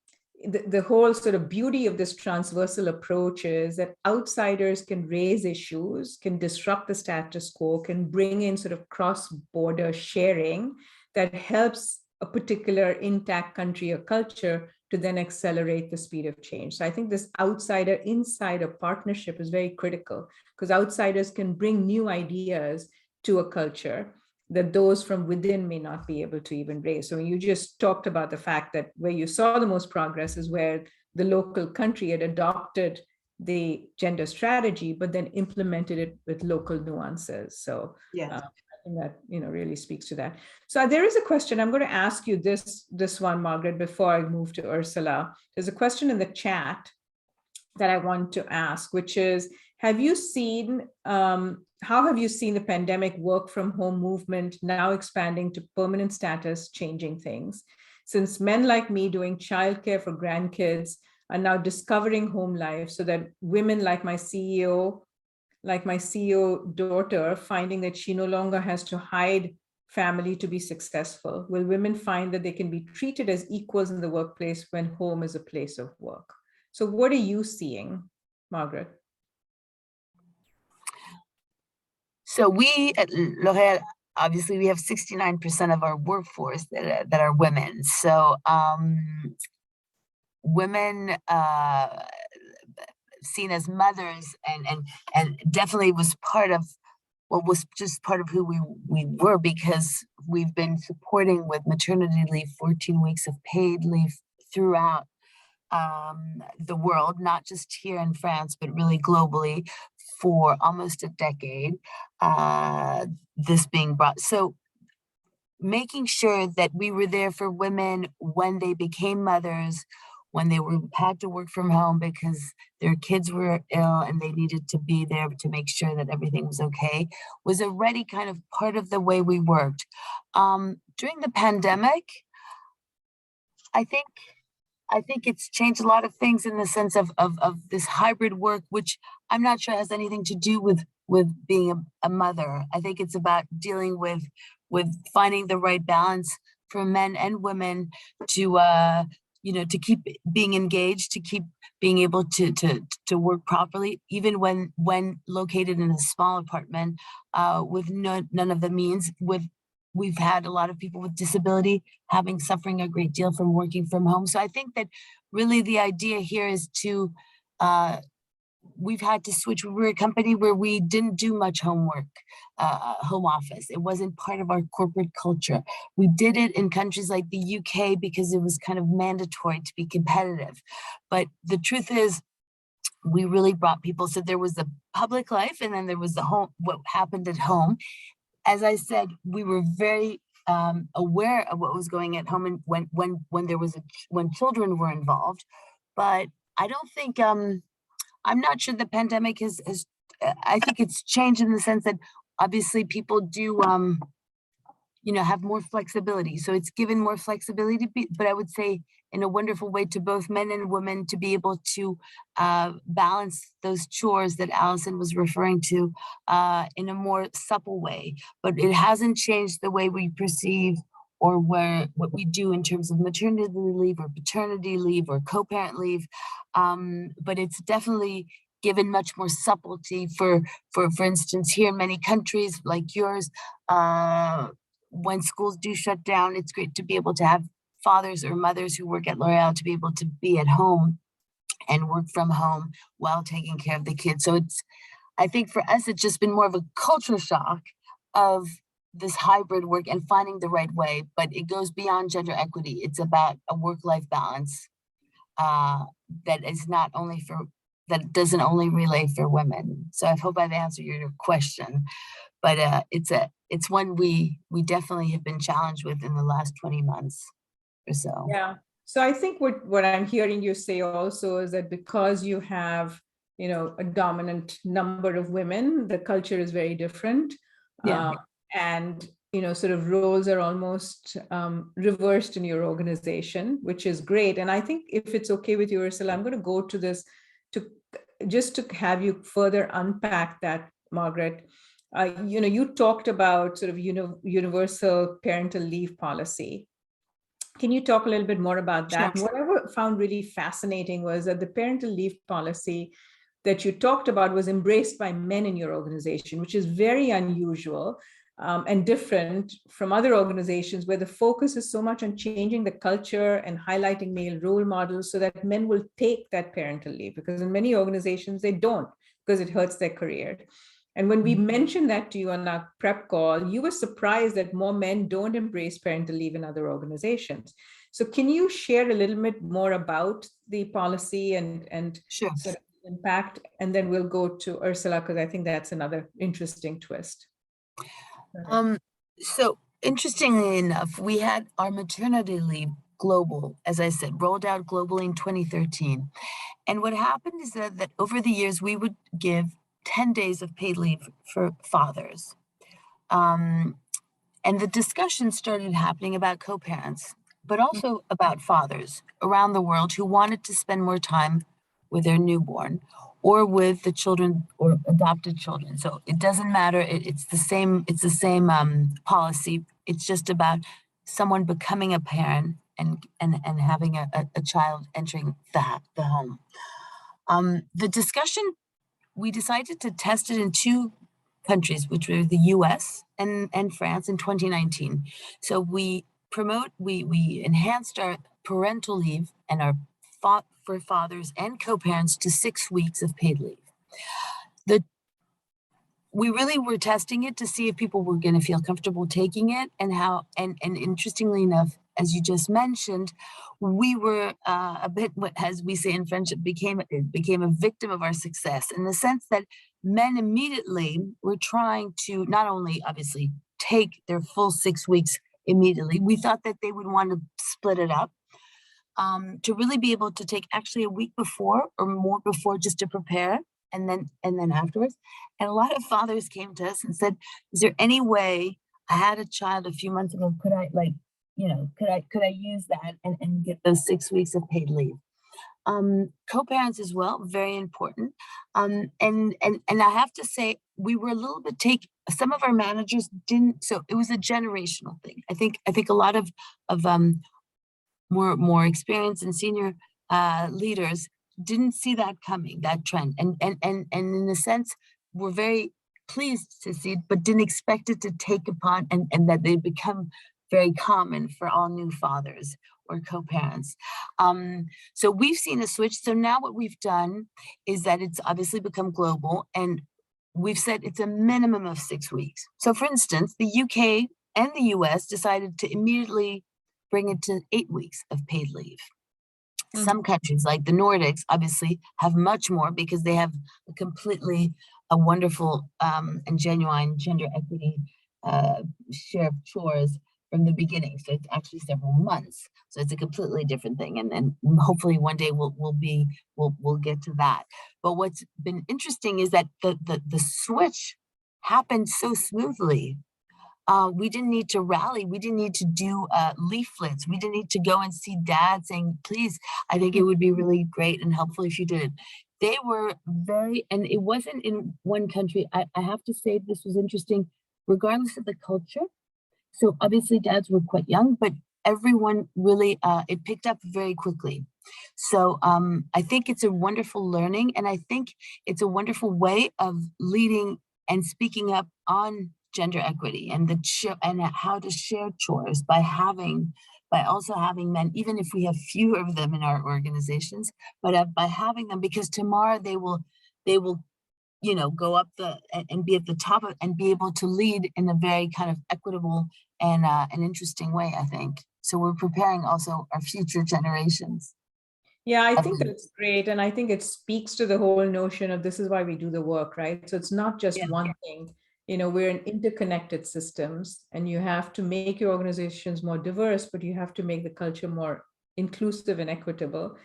the whole sort of beauty of this transversal approach is that outsiders can raise issues, can disrupt the status quo, can bring in sort of cross-border sharing that helps a particular intact country or culture to then accelerate the speed of change. So I think this outsider-insider partnership is very critical, because outsiders can bring new ideas to a culture that those from within may not be able to even raise. So you just talked about the fact that where you saw the most progress is where the local country had adopted the gender strategy, but then implemented it with local nuances. So yeah. I think that really speaks to that. So there is a question. I'm going to ask you this one, Margaret, before I move to Ursula. There's a question in the chat that I want to ask, which is, have you seen, how have you seen the pandemic work from home movement now expanding to permanent status, changing things? Since men like me doing childcare for grandkids are now discovering home life, so that women like my CEO daughter, finding that she no longer has to hide family to be successful, will women find that they can be treated as equals in the workplace when home is a place of work? So what are you seeing, Margaret? So we at L'Oréal, obviously we have 69% of our workforce that are women. So women seen as mothers and definitely was part of who we were, because we've been supporting with maternity leave, 14 weeks of paid leave throughout the world, not just here in France, but really globally for almost a decade, this being brought. So making sure that we were there for women when they became mothers, when they had to work from home because their kids were ill and they needed to be there to make sure that everything was okay, was already kind of part of the way we worked. During the pandemic, I think it's changed a lot of things in the sense of this hybrid work, which I'm not sure has anything to do with being a mother. I think it's about dealing with finding the right balance for men and women to keep being engaged, to keep being able to work properly, even when located in a small apartment with none of the means. We've had a lot of people with disability suffering a great deal from working from home. So I think that really the idea here is to, we've had to switch. We were a company where we didn't do much homework, home office. It wasn't part of our corporate culture. We did it in countries like the UK because it was kind of mandatory to be competitive. But the truth is, we really brought people. So there was the public life, and then there was the home, what happened at home. As I said, we were very aware of what was going at home and when children were involved. But I don't think I'm not sure the pandemic has. I think it's changed in the sense that obviously people do have more flexibility. So it's given more flexibility, but I would say in a wonderful way to both men and women to be able to balance those chores that Allison was referring to in a more supple way. But it hasn't changed the way we perceive or what we do in terms of maternity leave or paternity leave or co-parent leave. But it's definitely given much more subtlety for instance, here in many countries like yours, when schools do shut down, it's great to be able to have fathers or mothers who work at L'Oréal to be able to be at home and work from home while taking care of the kids. So I think for us, it's just been more of a culture shock of this hybrid work and finding the right way, but it goes beyond gender equity. It's about a work-life balance that doesn't only relay for women. So I hope I've answered your question. but it's one we definitely have been challenged with in the last 20 months or so. Yeah. So I think what I'm hearing you say also is that because you have, a dominant number of women, the culture is very different. Yeah. And, sort of roles are almost reversed in your organization, which is great. And I think if it's okay with you, Ursula, I'm going to go to this to have you further unpack that, Margaret. You talked about sort of universal parental leave policy. Can you talk a little bit more about that? Sure. What I found really fascinating was that the parental leave policy that you talked about was embraced by men in your organization, which is very unusual and different from other organizations where the focus is so much on changing the culture and highlighting male role models so that men will take that parental leave, because in many organizations they don't, because it hurts their career. And when we mentioned that to you on our prep call, you were surprised that more men don't embrace parental leave in other organizations. So can you share a little bit more about the policy and Sure. sort of impact? And then we'll go to Ursula, because I think that's another interesting twist. So interestingly enough, we had our maternity leave global, as I said, rolled out globally in 2013. And what happened is that over the years, we would give 10 days of paid leave for fathers. And the discussion started happening about co-parents, but also about fathers around the world who wanted to spend more time with their newborn or with the children or adopted children. So it doesn't matter. It's the same policy. It's just about someone becoming a parent and having a child entering the home. The discussion, we decided to test it in 2 countries, which were the US and France in 2019. So we enhanced our parental leave and our for fathers and co-parents to 6 weeks of paid leave. We really were testing it to see if people were going to feel comfortable taking it, and how, and interestingly enough, as you just mentioned, we were a bit, as we say in French, it became a victim of our success, in the sense that men immediately were trying to not only obviously take their full 6 weeks immediately, we thought that they would want to split it up, to really be able to take actually a week before or more before, just to prepare, and then afterwards. And a lot of fathers came to us and said, is there any way, I had a child a few months ago, could I could I use that and get those 6 weeks of paid leave? Co-parents as well, very important. And I have to say, we were a little bit some of our managers didn't, so it was a generational thing. I think a lot of more experienced and senior leaders didn't see that coming, that trend. And in a sense, we're very pleased to see it, but didn't expect it to take upon and that they become very common for all new fathers or co-parents. So we've seen a switch. So now what we've done is that it's obviously become global, and we've said it's a minimum of 6 weeks. So for instance, the UK and the US decided to immediately bring it to 8 weeks of paid leave. Some countries like the Nordics obviously have much more, because they have a wonderful and genuine gender equity share of chores from the beginning. So it's actually several months. So it's a completely different thing. And hopefully one day we'll get to that. But what's been interesting is that the switch happened so smoothly. We didn't need to rally. We didn't need to do leaflets. We didn't need to go and see dad saying, please, I think it would be really great and helpful if you did it. They were and it wasn't in one country. I have to say this was interesting, regardless of the culture. So obviously dads were quite young, but everyone really, it picked up very quickly. So I think it's a wonderful learning, and I think it's a wonderful way of leading and speaking up on gender equity and how to share chores by also having men, even if we have fewer of them in our organizations, but by having them, because tomorrow they will go up and be at the top of, and be able to lead in a very kind of equitable and an interesting way, I think. So we're preparing also our future generations. Yeah, I think that's great. And I think it speaks to the whole notion of this is why we do the work, right? So it's not just one thing. we're in interconnected systems, and you have to make your organizations more diverse, but you have to make the culture more inclusive and equitable.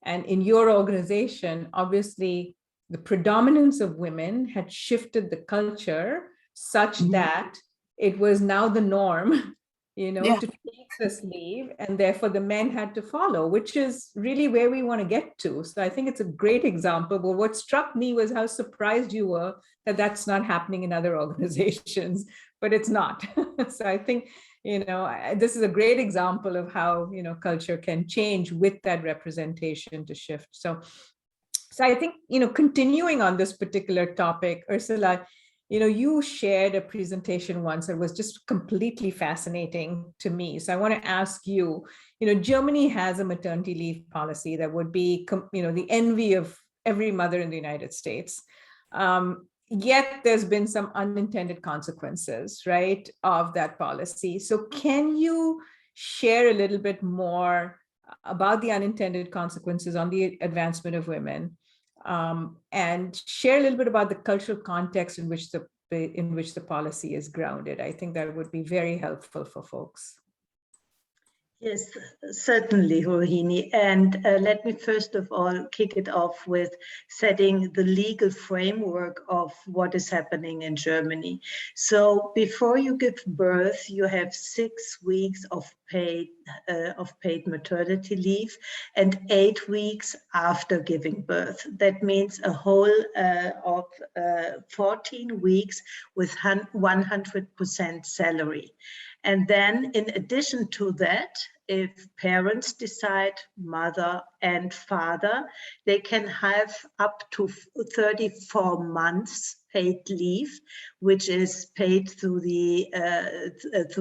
And in your organization, obviously, the predominance of women had shifted the culture such that it was now the norm, to take this leave, and therefore the men had to follow, which is really where we want to get to. So I think it's a great example. But what struck me was how surprised you were that that's not happening in other organizations, but it's not. So I think, this is a great example of how, culture can change with that representation to shift. So I think, continuing on this particular topic, Ursula, you shared a presentation once that was just completely fascinating to me. So I want to ask you, Germany has a maternity leave policy that would be, the envy of every mother in the United States. Yet there's been some unintended consequences, right, of that policy. So can you share a little bit more about the unintended consequences on the advancement of women? And share a little bit about the cultural context in which the policy is grounded. I think that would be very helpful for folks. Yes, certainly, Rohini. And let me first of all kick it off with setting the legal framework of what is happening in Germany. So before you give birth, you have 6 weeks of paid maternity leave and 8 weeks after giving birth. That means a whole of 14 weeks with 100% salary. And then in addition to that, if parents decide, mother and father, they can have up to 34 months paid leave, which is paid through the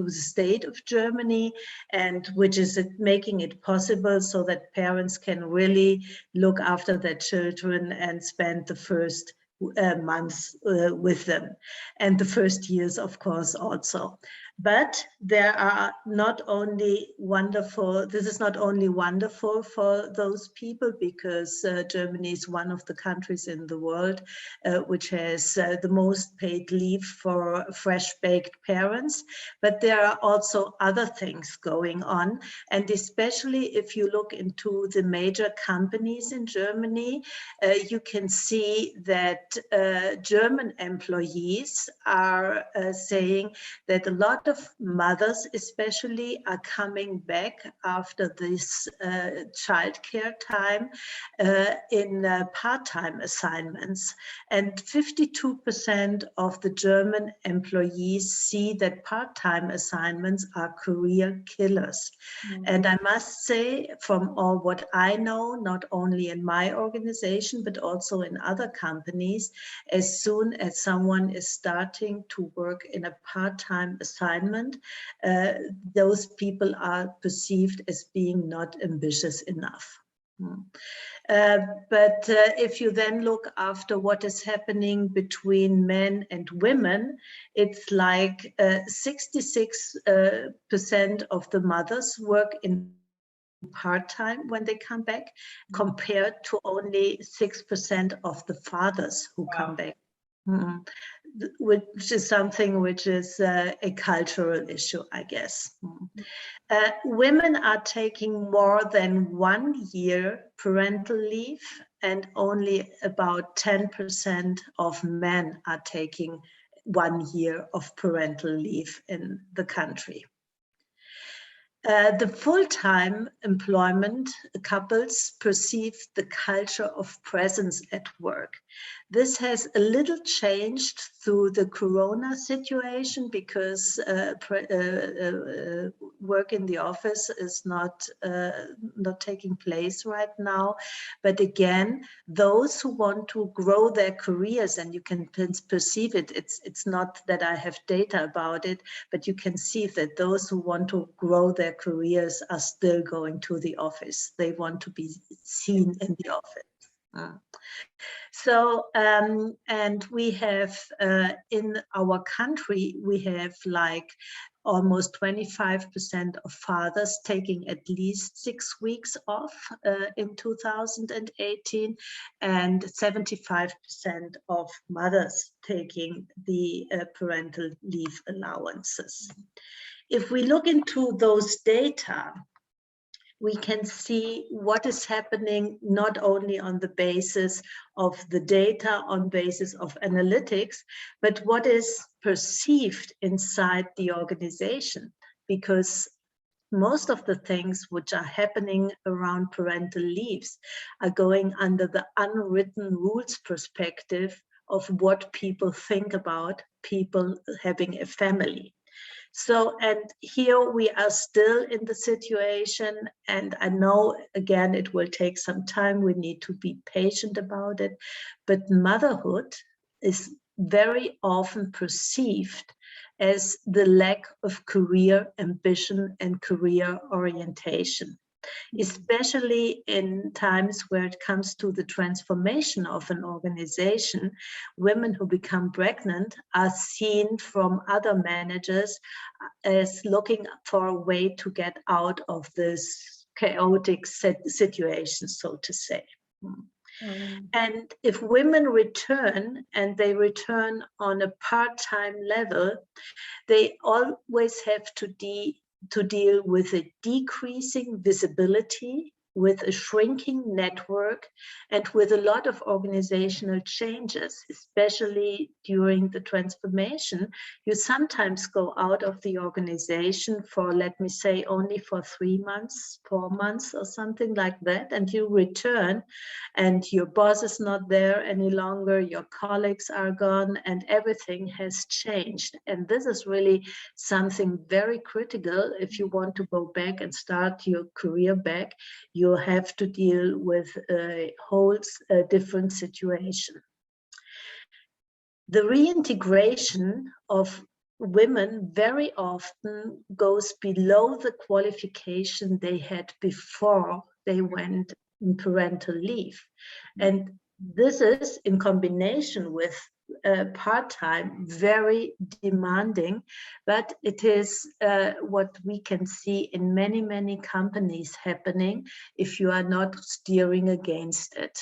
state of Germany, and which is making it possible so that parents can really look after their children and spend the first months with them, and the first years, of course, also. But there are not only wonderful, this is not only wonderful for those people, because Germany is one of the countries in the world which has the most paid leave for fresh-baked parents, but there are also other things going on. And especially if you look into the major companies in Germany, you can see that German employees are saying that a lot of mothers especially are coming back after this childcare time in part-time assignments. And 52% of the German employees see that part-time assignments are career killers. And I must say, from all what I know, not only in my organization, but also in other companies, as soon as someone is starting to work in a part-time assignment, those people are perceived as being not ambitious enough. But if you then look after what is happening between men and women, it's like 66% of the mothers work in part-time when they come back, compared to only 6% of the fathers who come back. Which is something which is a cultural issue, I guess. Women are taking more than 1 year parental leave, and only about 10% of men are taking 1 year of parental leave in the country. The full-time employment couples perceive the culture of presence at work. This has a little changed through the Corona situation, because work in the office is not taking place right now. But again, those who want to grow their careers, and you can perceive it, it's not that I have data about it, but you can see that those who want to grow their careers are still going to the office. They want to be seen in the office. So, and we have in our country, we have like almost 25% of fathers taking at least 6 weeks off in 2018, and 75% of mothers taking the parental leave allowances. If we look into those data, we can see what is happening not only on the basis of the data, on basis of analytics, but what is perceived inside the organization. Because most of the things which are happening around parental leaves are going under the unwritten rules perspective of what people think about people having a family. So, and here we are still in the situation, and I know, again, it will take some time. We need to be patient about it, but motherhood is very often perceived as the lack of career ambition and career orientation, especially in times where it comes to the transformation of an organization. Women who become pregnant are seen from other managers as looking for a way to get out of this chaotic situation, so to say. And if women return, and they return on a part-time level, they always have to deal with a decreasing visibility, with a shrinking network, and with a lot of organizational changes, especially during the transformation. You sometimes go out of the organization for, let me say, only for 3 months, 4 months or something like that, and you return and your boss is not there any longer, your colleagues are gone, and everything has changed. And this is really something very critical. If you want to go back and start your career back, you have to deal with a whole different situation. The reintegration of women very often goes below the qualification they had before they went in parental leave. And this is in combination with part-time, very demanding, but it is what we can see in many, many companies happening if you are not steering against it.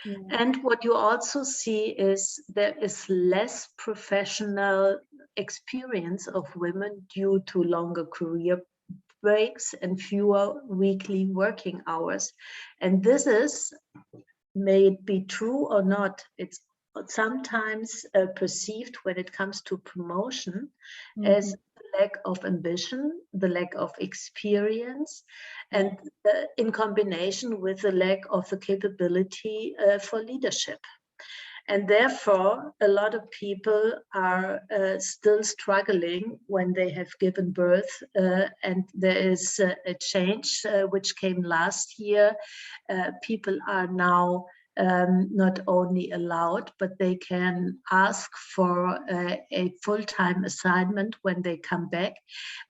Yeah. And what you also see is there is less professional experience of women due to longer career breaks and fewer weekly working hours. And this is, may it be true or not, it's sometimes perceived when it comes to promotion as the lack of ambition, the lack of experience, and in combination with the lack of the capability for leadership. And therefore, a lot of people are still struggling when they have given birth, and there is a change which came last year. People are now not only allowed, but they can ask for a full-time assignment when they come back.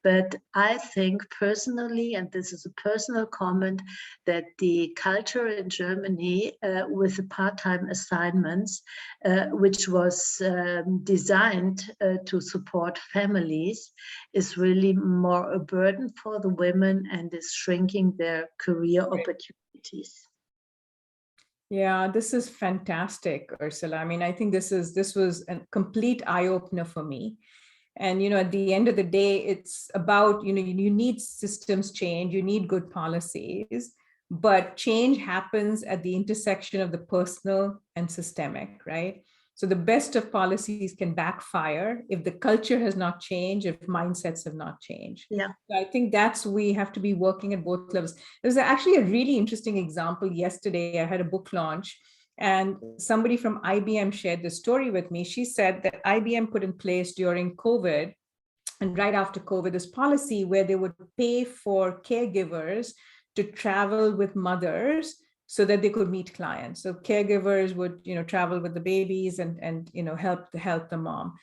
But I think personally, and this is a personal comment, that the culture in Germany with the part-time assignments, which was designed to support families, is really more a burden for the women and is shrinking their career opportunities. Yeah, this is fantastic, Ursula. I mean, I think this was a complete eye-opener for me. And, you know, at the end of the day, it's about, you know, you need systems change, you need good policies, but change happens at the intersection of the personal and systemic, right? So the best of policies can backfire if the culture has not changed, if mindsets have not changed. Yeah. So I think we have to be working at both levels. There's actually a really interesting example yesterday. I had a book launch and somebody from IBM shared the story with me. She said that IBM put in place during COVID and right after COVID, this policy where they would pay for caregivers to travel with mothers so that they could meet clients. So caregivers would, you know, travel with the babies and you know, help the mom.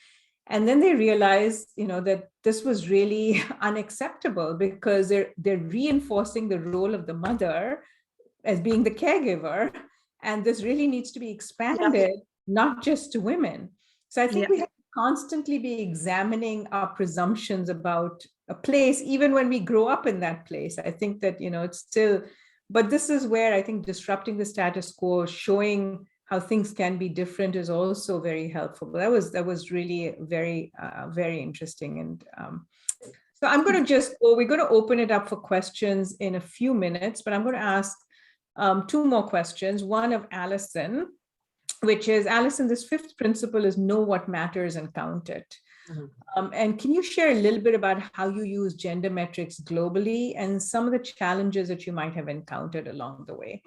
And then they realized, you know, that this was really unacceptable because they're reinforcing the role of the mother as being the caregiver. And this really needs to be expanded, not just to women. So I think we have to constantly be examining our presumptions about a place, even when we grow up in that place. I think that, it's still, but this is where I think disrupting the status quo, showing how things can be different, is also very helpful. But that was really very, very interesting. And so I'm going to we're going to open it up for questions in a few minutes, but I'm going to ask two more questions. One of Allison, which is, Allison, this fifth principle is know what matters and count it. And can you share a little bit about how you use gender metrics globally and some of the challenges that you might have encountered along the way?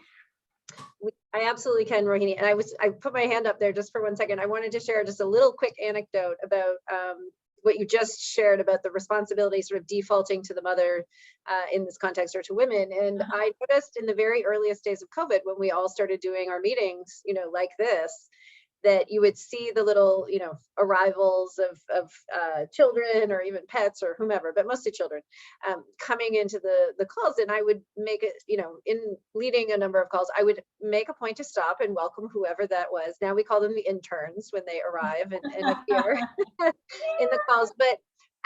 I absolutely can, Rohini. And I put my hand up there just for 1 second. I wanted to share just a little quick anecdote about what you just shared about the responsibility sort of defaulting to the mother in this context, or to women. And I noticed in the very earliest days of COVID, when we all started doing our meetings, like this, that you would see the little, arrivals of children or even pets or whomever, but mostly children, coming into the calls. And I would make it, in leading a number of calls, I would make a point to stop and welcome whoever that was. Now we call them the interns when they arrive and appear in the calls. But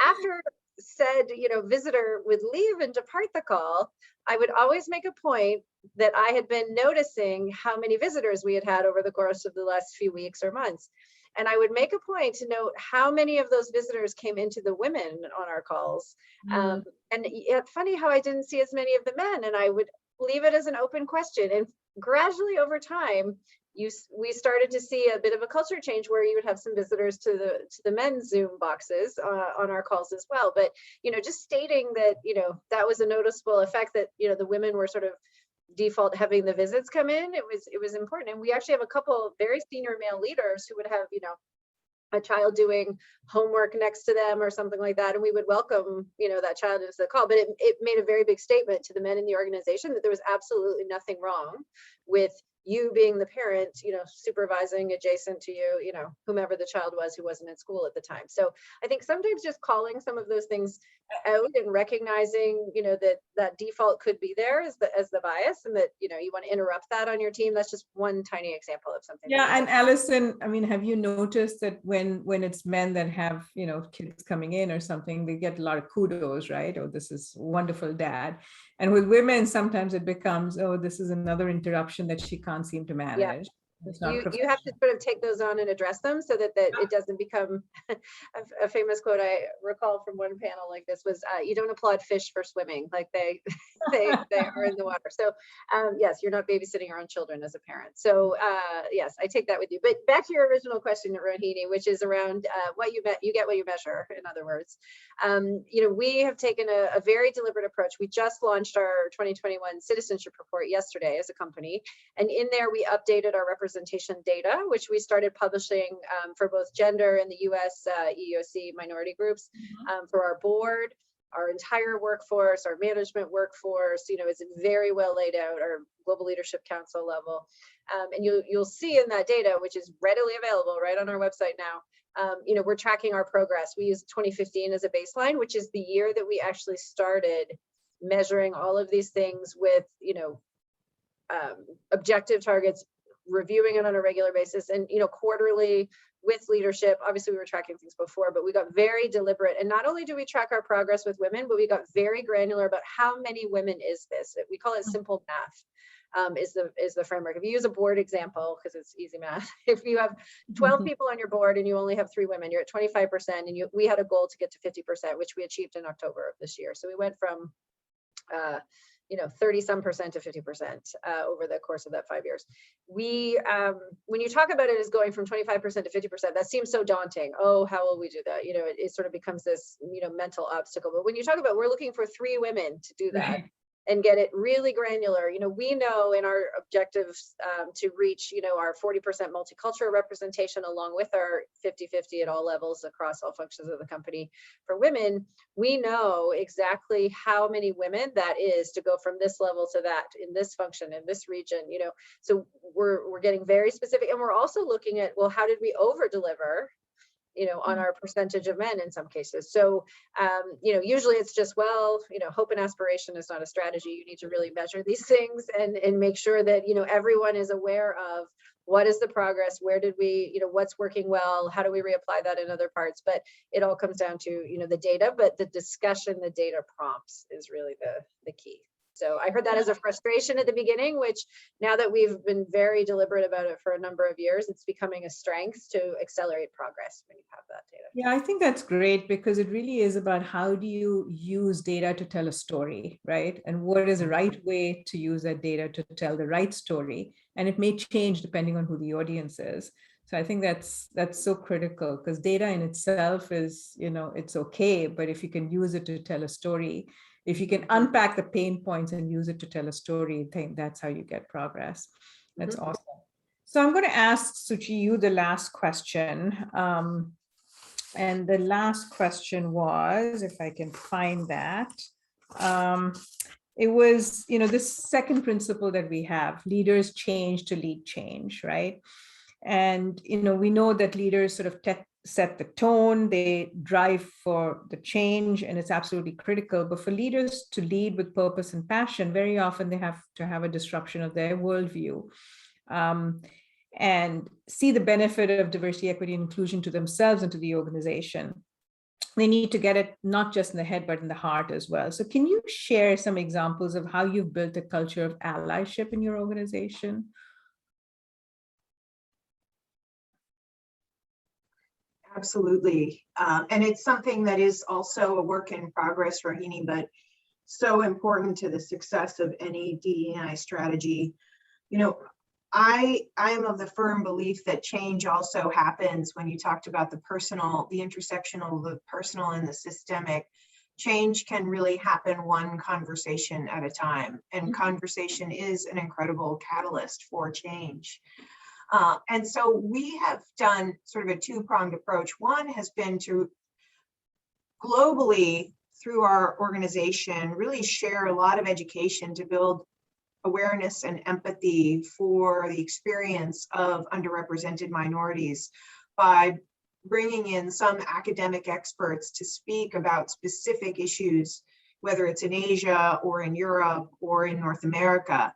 after said, visitor would leave and depart the call, I would always make a point that I had been noticing how many visitors we had over the course of the last few weeks or months. And I would make a point to note how many of those visitors came into the women on our calls. And it's funny how I didn't see as many of the men, and I would leave it as an open question. And gradually over time, we started to see a bit of a culture change where you would have some visitors to the men's Zoom boxes on our calls as well. But, just stating that, that was a noticeable effect, that, the women were sort of default having the visits come in. It was important. And we actually have a couple very senior male leaders who would have, a child doing homework next to them or something like that. And we would welcome, that child into the call. But it made a very big statement to the men in the organization that there was absolutely nothing wrong with you being the parent, supervising adjacent to you, whomever the child was who wasn't in school at the time. So I think sometimes just calling some of those things out and recognizing, that default could be there as the bias, and that, you want to interrupt that on your team. That's just one tiny example of something. Yeah. And Allison, have you noticed that when it's men that have, kids coming in or something, they get a lot of kudos, right? Oh, this is wonderful, dad. And with women, sometimes it becomes, oh, this is another interruption that she can't seem to manage. Yeah. You have to sort of take those on and address them so that it doesn't become a famous quote I recall from one panel like this was, you don't applaud fish for swimming, like they are in the water. So yes, you're not babysitting your own children as a parent. So yes, I take that with you. But back to your original question, Rohini, which is around what you get what you measure, in other words. We have taken a very deliberate approach. We just launched our 2021 citizenship report yesterday as a company. And in there, we updated our representation data, which we started publishing for both gender and the US EEOC minority groups, for our board, our entire workforce, our management workforce. It's very well laid out, our global leadership council level. And you'll see in that data, which is readily available right on our website now, we're tracking our progress. We use 2015 as a baseline, which is the year that we actually started measuring all of these things with, objective targets, reviewing it on a regular basis, and quarterly with leadership. Obviously we were tracking things before, but we got very deliberate. And not only do we track our progress with women, but we got very granular about how many women is this. We call it simple math, is the framework. If you use a board example, because it's easy math, if you have 12 people on your board and you only have 3 women, you're at 25%. And we had a goal to get to 50%, which we achieved in October of this year. So we went from 30-some% to 50% over the course of that 5 years. When you talk about it as going from 25% to 50%, that seems so daunting. Oh, how will we do that? It sort of becomes this, mental obstacle. But when you talk about, we're looking for 3 women to do that. Right. And get it really granular. We know in our objectives to reach, our 40% multicultural representation, along with our 50-50 at all levels across all functions of the company for women, we know exactly how many women that is to go from this level to that in this function, in this region, So we're getting very specific, and we're also looking at, well, how did we over deliver on our percentage of men in some cases. So, usually it's just, well, hope and aspiration is not a strategy. You need to really measure these things and make sure that, everyone is aware of what is the progress, where did we, what's working well, how do we reapply that in other parts? But it all comes down to, the data, but the discussion, the data prompts is really the key. So I heard that as a frustration at the beginning, which now that we've been very deliberate about it for a number of years, it's becoming a strength to accelerate progress when you have that data. Yeah, I think that's great because it really is about how do you use data to tell a story, right? And what is the right way to use that data to tell the right story? And it may change depending on who the audience is. So I think that's so critical because data in itself is, it's okay, but if you can use it to tell a story, if you can unpack the pain points and use it to tell a story, I think that's how you get progress. That's awesome. So I'm going to ask Shuchi you the last question. And the last question was, if I can find that, it was, this second principle that we have, leaders change to lead change, right? And, we know that leaders sort of set the tone, they drive for the change, and it's absolutely critical. But for leaders to lead with purpose and passion, very often they have to have a disruption of their worldview and see the benefit of diversity, equity, and inclusion to themselves and to the organization. They need to get it not just in the head, but in the heart as well. So can you share some examples of how you've built a culture of allyship in your organization? Absolutely. And it's something that is also a work in progress, Rohini, but so important to the success of any DE&I strategy. I am of the firm belief that change also happens when you talked about the personal, the intersectional, the personal and the systemic. Change can really happen one conversation at a time, and conversation is an incredible catalyst for change. And so we have done sort of a two-pronged approach. One has been to globally, through our organization, really share a lot of education to build awareness and empathy for the experience of underrepresented minorities by bringing in some academic experts to speak about specific issues, whether it's in Asia or in Europe or in North America.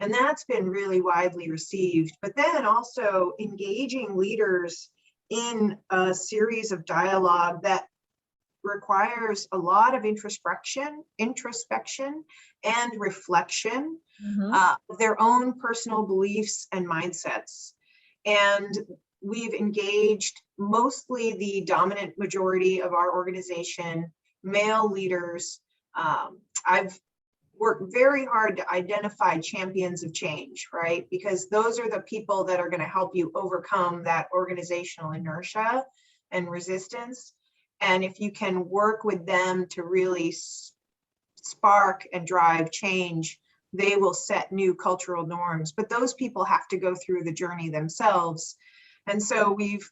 And that's been really widely received. But then also engaging leaders in a series of dialogue that requires a lot of introspection and reflection of their own personal beliefs and mindsets. And we've engaged mostly the dominant majority of our organization, male leaders. I've worked very hard to identify champions of change, right? Because those are the people that are going to help you overcome that organizational inertia and resistance. And if you can work with them to really spark and drive change, they will set new cultural norms. But those people have to go through the journey themselves. And so we've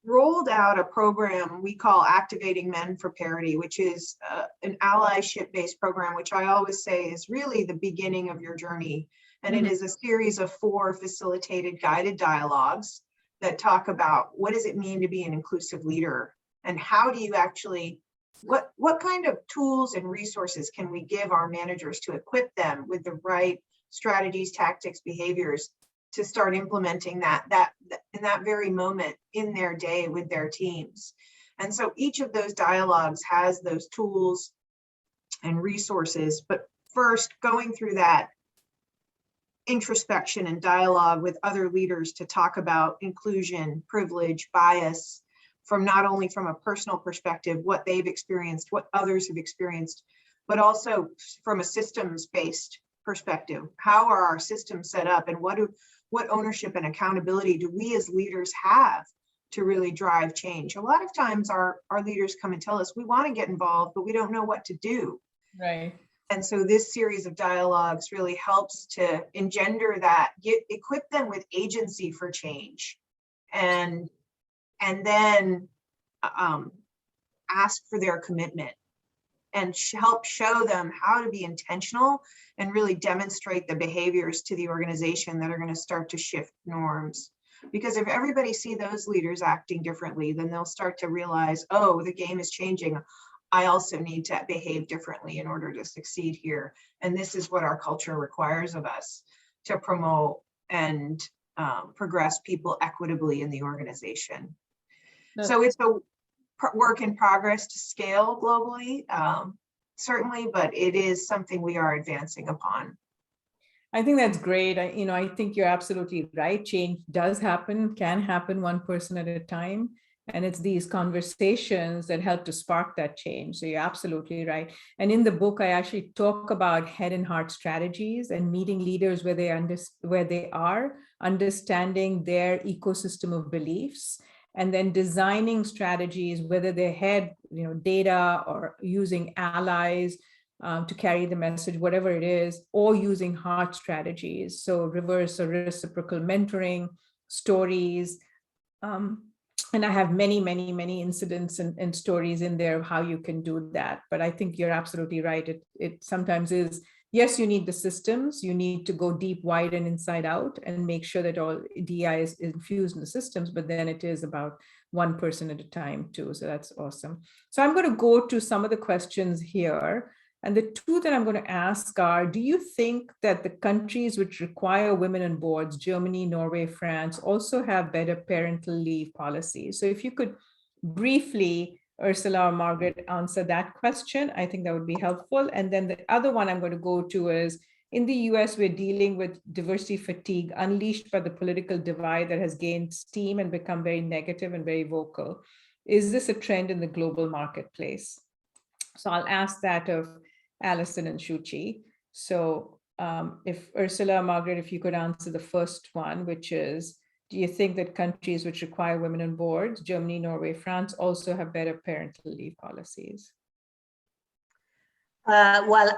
rolled out a program we call Activating Men for Parity, which is an allyship-based program, which I always say is really the beginning of your journey. And it is a series of 4 facilitated guided dialogues that talk about what does it mean to be an inclusive leader, and how do you actually, what kind of tools and resources can we give our managers to equip them with the right strategies, tactics, behaviors to start implementing that in that very moment in their day with their teams. And so each of those dialogues has those tools and resources, but first going through that introspection and dialogue with other leaders to talk about inclusion, privilege, bias, from not only from a personal perspective, what they've experienced, what others have experienced, but also from a systems-based perspective. How are our systems set up, and what ownership and accountability do we as leaders have to really drive change? A lot of times our leaders come and tell us, we want to get involved, but we don't know what to do. Right. And so this series of dialogues really helps to engender that, equip them with agency for change, and then ask for their commitment and help show them how to be intentional and really demonstrate the behaviors to the organization that are going to start to shift norms. Because if everybody see those leaders acting differently, then they'll start to realize, oh, the game is changing. I also need to behave differently in order to succeed here. And this is what our culture requires of us to promote and progress people equitably in the organization. So it's a work in progress to scale globally, certainly, but it is something we are advancing upon. I think that's great. I think you're absolutely right. Change does happen, can happen one person at a time. And it's these conversations that help to spark that change. So you're absolutely right. And in the book, I actually talk about head and heart strategies and meeting leaders where they are, understanding their ecosystem of beliefs, and then designing strategies, whether they're head, data, or using allies to carry the message, whatever it is, or using heart strategies. So reverse or reciprocal mentoring, stories. And I have many, many, many incidents and stories in there of how you can do that. But I think you're absolutely right. It sometimes is, yes, you need the systems. You need to go deep, wide, and inside out and make sure that all DI is infused in the systems, but then it is about one person at a time too. So that's awesome. So I'm going to go to some of the questions here. And the two that I'm going to ask are, do you think that the countries which require women on boards, Germany, Norway, France, also have better parental leave policies? So if you could briefly, Ursula or Margaret, answer that question, I think that would be helpful. And then the other one I'm going to go to is, in the US, we're dealing with diversity fatigue unleashed by the political divide that has gained steam and become very negative and very vocal. Is this a trend in the global marketplace? So I'll ask that of Allison and Shuchi. So if Ursula, Margaret, if you could answer the first one, which is, do you think that countries which require women on boards, Germany, Norway, France, also have better parental leave policies? Well,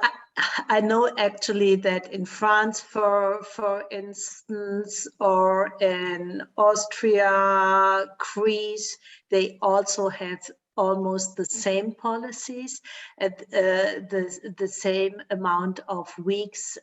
I know actually that in France, for instance, or in Austria, Greece, they also have almost the same policies at the same amount of weeks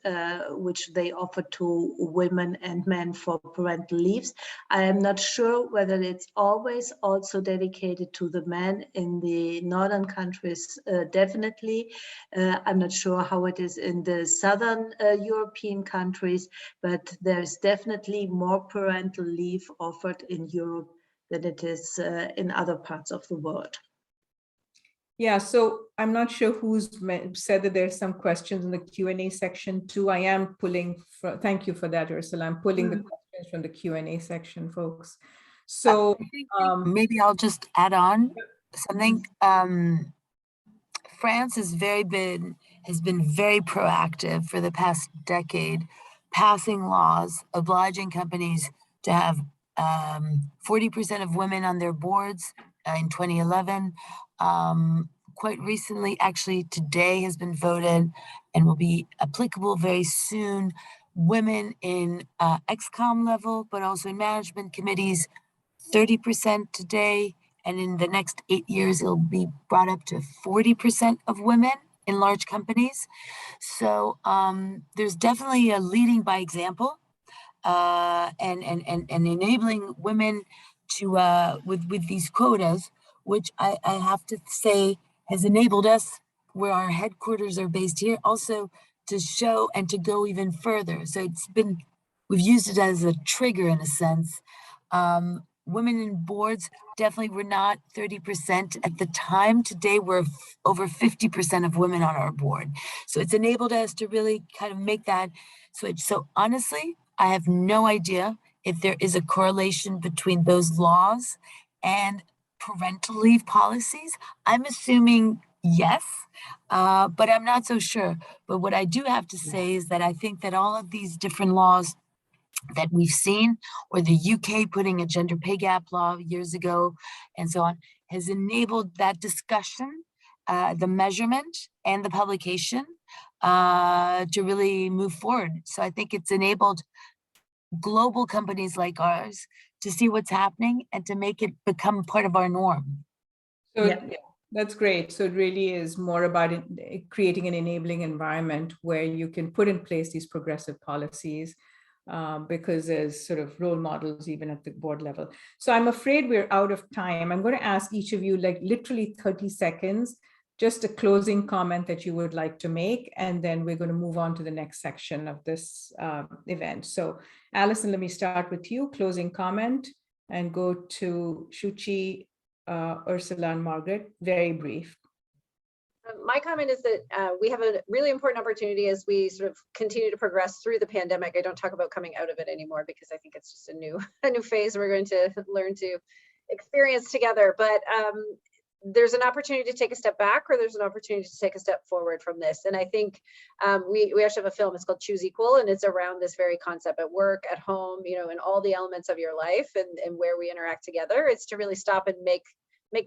which they offer to women and men for parental leaves. I am not sure whether it's always also dedicated to the men. In the northern countries, definitely. I'm not sure how it is in the southern European countries, but there's definitely more parental leave offered in Europe than it is in other parts of the world. Yeah, so I'm not sure who's said that there's some questions in the Q&A section too. I am pulling, thank you for that, Ursula. I'm pulling the questions from the Q&A section, folks. So maybe I'll just add on something. France has been very proactive for the past decade, passing laws obliging companies to have 40% of women on their boards in 2011. Quite recently, actually today, has been voted and will be applicable very soon. Women in XCOM level, but also in management committees, 30% today. And in the next 8 years, it'll be brought up to 40% of women in large companies. So there's definitely a leading by example and enabling women to with these quotas, which I have to say has enabled us, where our headquarters are based here, also to show and to go even further. So we've used it as a trigger in a sense. Women in boards definitely were not 30% at the time. Today, we're over 50% of women on our board. So it's enabled us to really kind of make that switch. So honestly, I have no idea if there is a correlation between those laws and parental leave policies. I'm assuming yes, but I'm not so sure. But what I do have to say is that I think that all of these different laws that we've seen, or the UK putting a gender pay gap law years ago and so on, has enabled that discussion, the measurement and the publication to really move forward. So I think it's enabled global companies like ours to see what's happening and to make it become part of our norm. So yeah, that's great. So it really is more about creating an enabling environment where you can put in place these progressive policies. because there's sort of role models even at the board level. So I'm afraid we're out of time. I'm going to ask each of you like literally 30 seconds, just a closing comment that you would like to make, and then we're going to move on to the next section of this event. So Allison, let me start with you, closing comment, and go to Shuchi, Ursula, and Margaret, very brief. My comment is that we have a really important opportunity as we sort of continue to progress through the pandemic. I don't talk about coming out of it anymore because I think it's just a new phase we're going to learn to experience together. But there's an opportunity to take a step back, or there's an opportunity to take a step forward from this. And I think we actually have a film, it's called Choose Equal, and it's around this very concept at work, at home, you know, in all the elements of your life and where we interact together. It's to really stop and make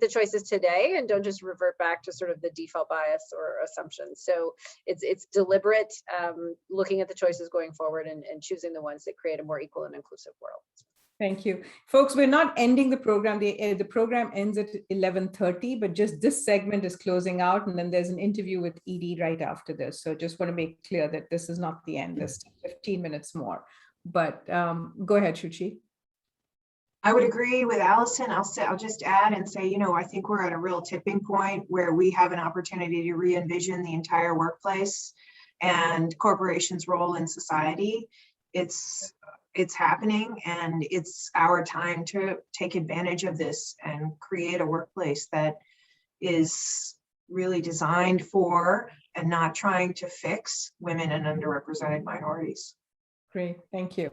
the choices today and don't just revert back to sort of the default bias or assumptions. So it's deliberate, looking at the choices going forward and choosing the ones that create a more equal and inclusive world. Thank you. Folks, we're not ending the program. The program ends at 11:30, but just this segment is closing out, and then there's an interview with Edie right after this. So just want to make clear that this is not the end. There's 15 minutes more. But go ahead, Shuchi. I would agree with Allison. I'll just add and say, you know, I think we're at a real tipping point where we have an opportunity to re-envision the entire workplace and corporations' role in society. It's happening, and it's our time to take advantage of this and create a workplace that is really designed for and not trying to fix women and underrepresented minorities. Great, thank you.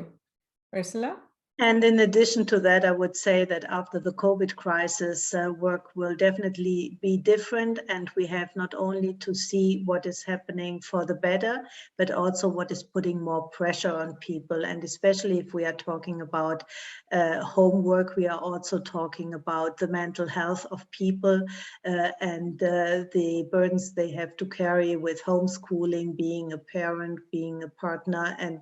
Ursula? And in addition to that, I would say that after the COVID crisis, work will definitely be different. And we have not only to see what is happening for the better, but also what is putting more pressure on people. And especially if we are talking about homework, we are also talking about the mental health of people and the burdens they have to carry with homeschooling, being a parent, being a partner, and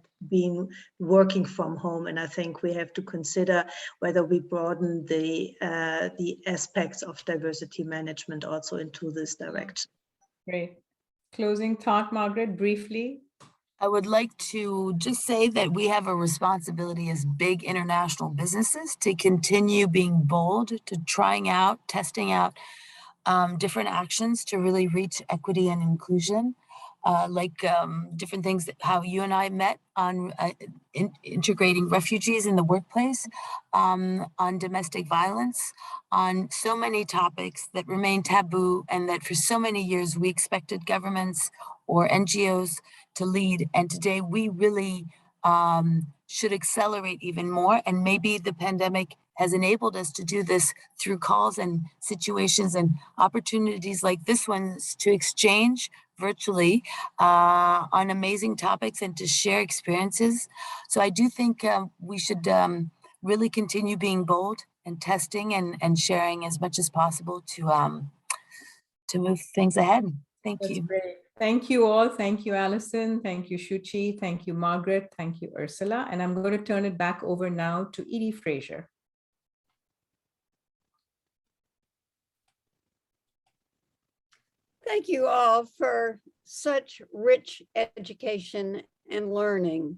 working from home. And I think we have to consider whether we broaden the aspects of diversity management also into this direction. Great. Closing thought, Margaret, briefly. I would like to just say that we have a responsibility as big international businesses to continue being bold, to trying out, testing out different actions to really reach equity and inclusion. Different things, how you and I met on integrating refugees in the workplace, on domestic violence, on so many topics that remain taboo and that for so many years we expected governments or NGOs to lead. And today we really should accelerate even more. And maybe the pandemic has enabled us to do this through calls and situations and opportunities like this one to exchange virtually on amazing topics and to share experiences. So I do think we should really continue being bold and testing and sharing as much as possible to move things ahead. Thank you. Great. Thank you all. Thank you, Allison. Thank you, Shuchi. Thank you, Margaret. Thank you, Ursula. And I'm going to turn it back over now to Edie Fraser. Thank you all for such rich education and learning.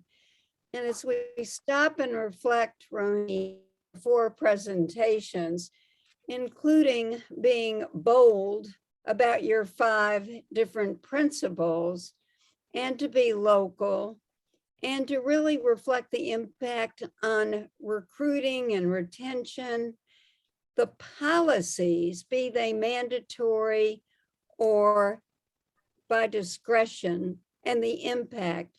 And as we stop and reflect, Rohini, 4 presentations, including being bold about your 5 different principles, and to be local, and to really reflect the impact on recruiting and retention, the policies, be they mandatory or by discretion, and the impact,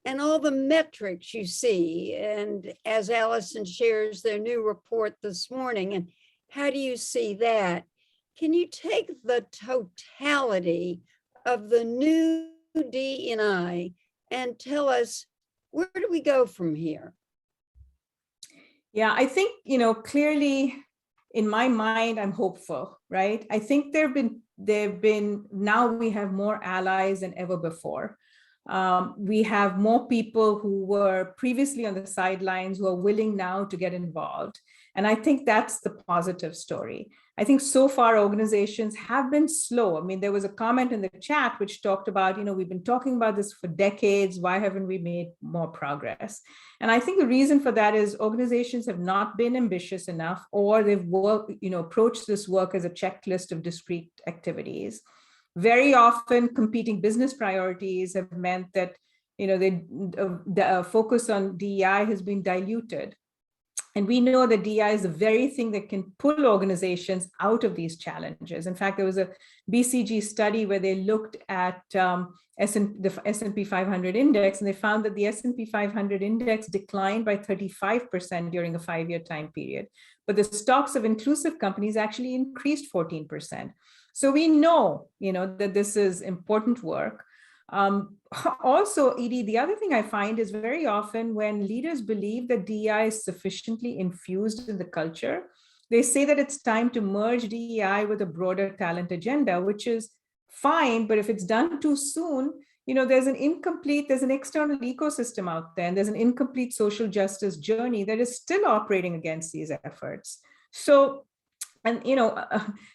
and all the metrics you see. And as Allison shares their new report this morning, and how do you see that? Can you take the totality of the new D&I and tell us, where do we go from here? Yeah, I think, clearly in my mind, I'm hopeful, right? I think now we have more allies than ever before. We have more people who were previously on the sidelines who are willing now to get involved. And I think that's the positive story. I think so far organizations have been slow. I mean, there was a comment in the chat which talked about, we've been talking about this for decades. Why haven't we made more progress? And I think the reason for that is organizations have not been ambitious enough, or they've approached this work as a checklist of discrete activities. Very often competing business priorities have meant that, the focus on DEI has been diluted. And we know that DEI is the very thing that can pull organizations out of these challenges. In fact, there was a BCG study where they looked at the S&P 500 index, and they found that the S&P 500 index declined by 35% during a 5-year time period. But the stocks of inclusive companies actually increased 14%. So we know, that this is important work. Also, Edie, the other thing I find is very often when leaders believe that DEI is sufficiently infused in the culture, they say that it's time to merge DEI with a broader talent agenda, which is fine. But if it's done too soon, there's an external ecosystem out there, and there's an incomplete social justice journey that is still operating against these efforts. So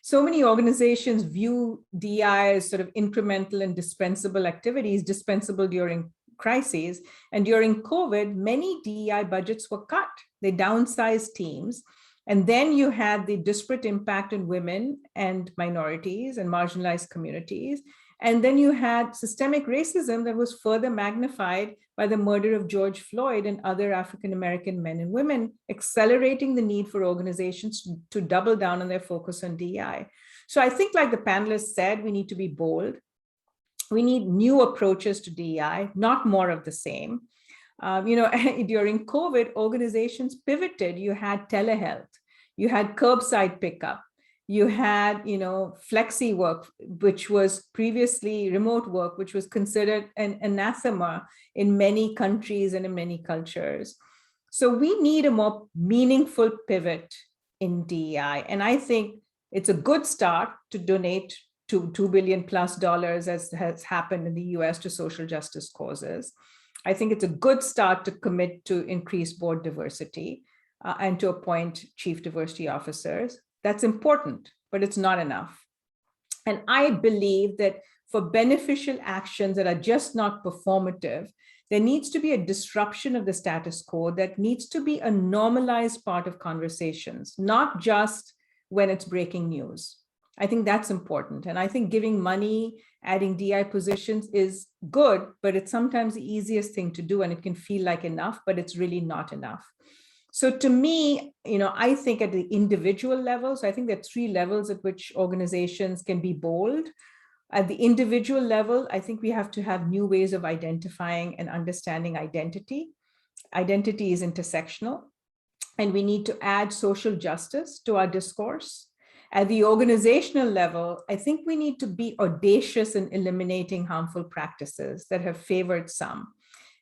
so many organizations view DEI as sort of incremental and dispensable activities, dispensable during crises. And during COVID, many DEI budgets were cut. They downsized teams. And then you had the disparate impact on women and minorities and marginalized communities. And then you had systemic racism that was further magnified by the murder of George Floyd and other African-American men and women, accelerating the need for organizations to double down on their focus on DEI. So I think, like the panelists said, we need to be bold. We need new approaches to DEI, not more of the same. During COVID, organizations pivoted. You had telehealth, you had curbside pickup, you had, flexi work, which was previously remote work, which was considered an anathema in many countries and in many cultures. So we need a more meaningful pivot in DEI. And I think it's a good start to donate to $2 billion plus as has happened in the US to social justice causes. I think it's a good start to commit to increase board diversity and to appoint chief diversity officers. That's important, but it's not enough. And I believe that for beneficial actions that are just not performative, there needs to be a disruption of the status quo that needs to be a normalized part of conversations, not just when it's breaking news. I think that's important. And I think giving money, adding DI positions is good, but it's sometimes the easiest thing to do, and it can feel like enough, but it's really not enough. So to me, I think at the individual level, so I think there are 3 levels at which organizations can be bold. At the individual level, I think we have to have new ways of identifying and understanding identity. Identity is intersectional, and we need to add social justice to our discourse. At the organizational level, I think we need to be audacious in eliminating harmful practices that have favored some.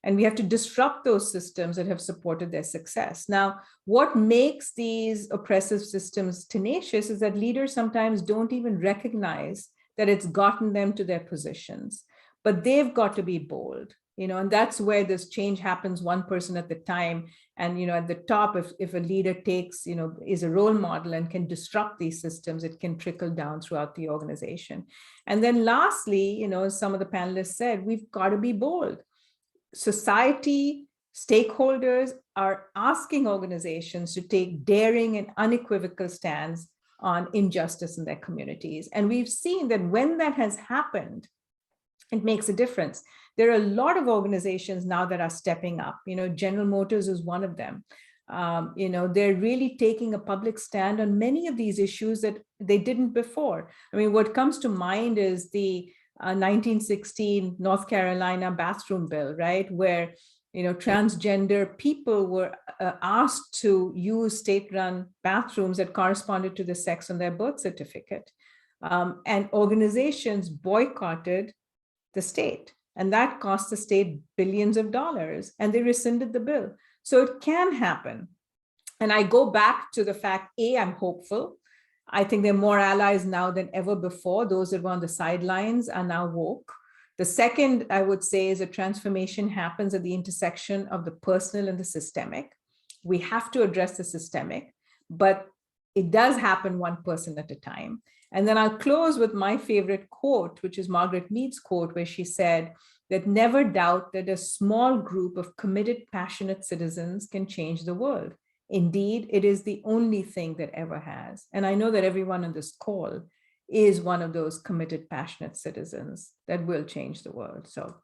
And we have to disrupt those systems that have supported their success. Now, what makes these oppressive systems tenacious is that leaders sometimes don't even recognize that it's gotten them to their positions, but they've got to be bold, and that's where this change happens one person at the time. And, at the top, if a leader takes, is a role model and can disrupt these systems, it can trickle down throughout the organization. And then lastly, as some of the panelists said, we've got to be bold. Society, stakeholders are asking organizations to take daring and unequivocal stands on injustice in their communities. And we've seen that when that has happened, it makes a difference. There are a lot of organizations now that are stepping up. General Motors is one of them. They're really taking a public stand on many of these issues that they didn't before. I mean, what comes to mind is the 1916 North Carolina bathroom bill, right? Where, transgender people were asked to use state-run bathrooms that corresponded to the sex on their birth certificate. And organizations boycotted the state, and that cost the state billions of dollars, and they rescinded the bill. So it can happen. And I go back to the fact, I'm hopeful. I think there are more allies now than ever before. Those that were on the sidelines are now woke. The second, I would say, is a transformation happens at the intersection of the personal and the systemic. We have to address the systemic, but it does happen one person at a time. And then I'll close with my favorite quote, which is Margaret Mead's quote, where she said that never doubt that a small group of committed, passionate citizens can change the world. Indeed, it is the only thing that ever has. And I know that everyone on this call is one of those committed, passionate citizens that will change the world. So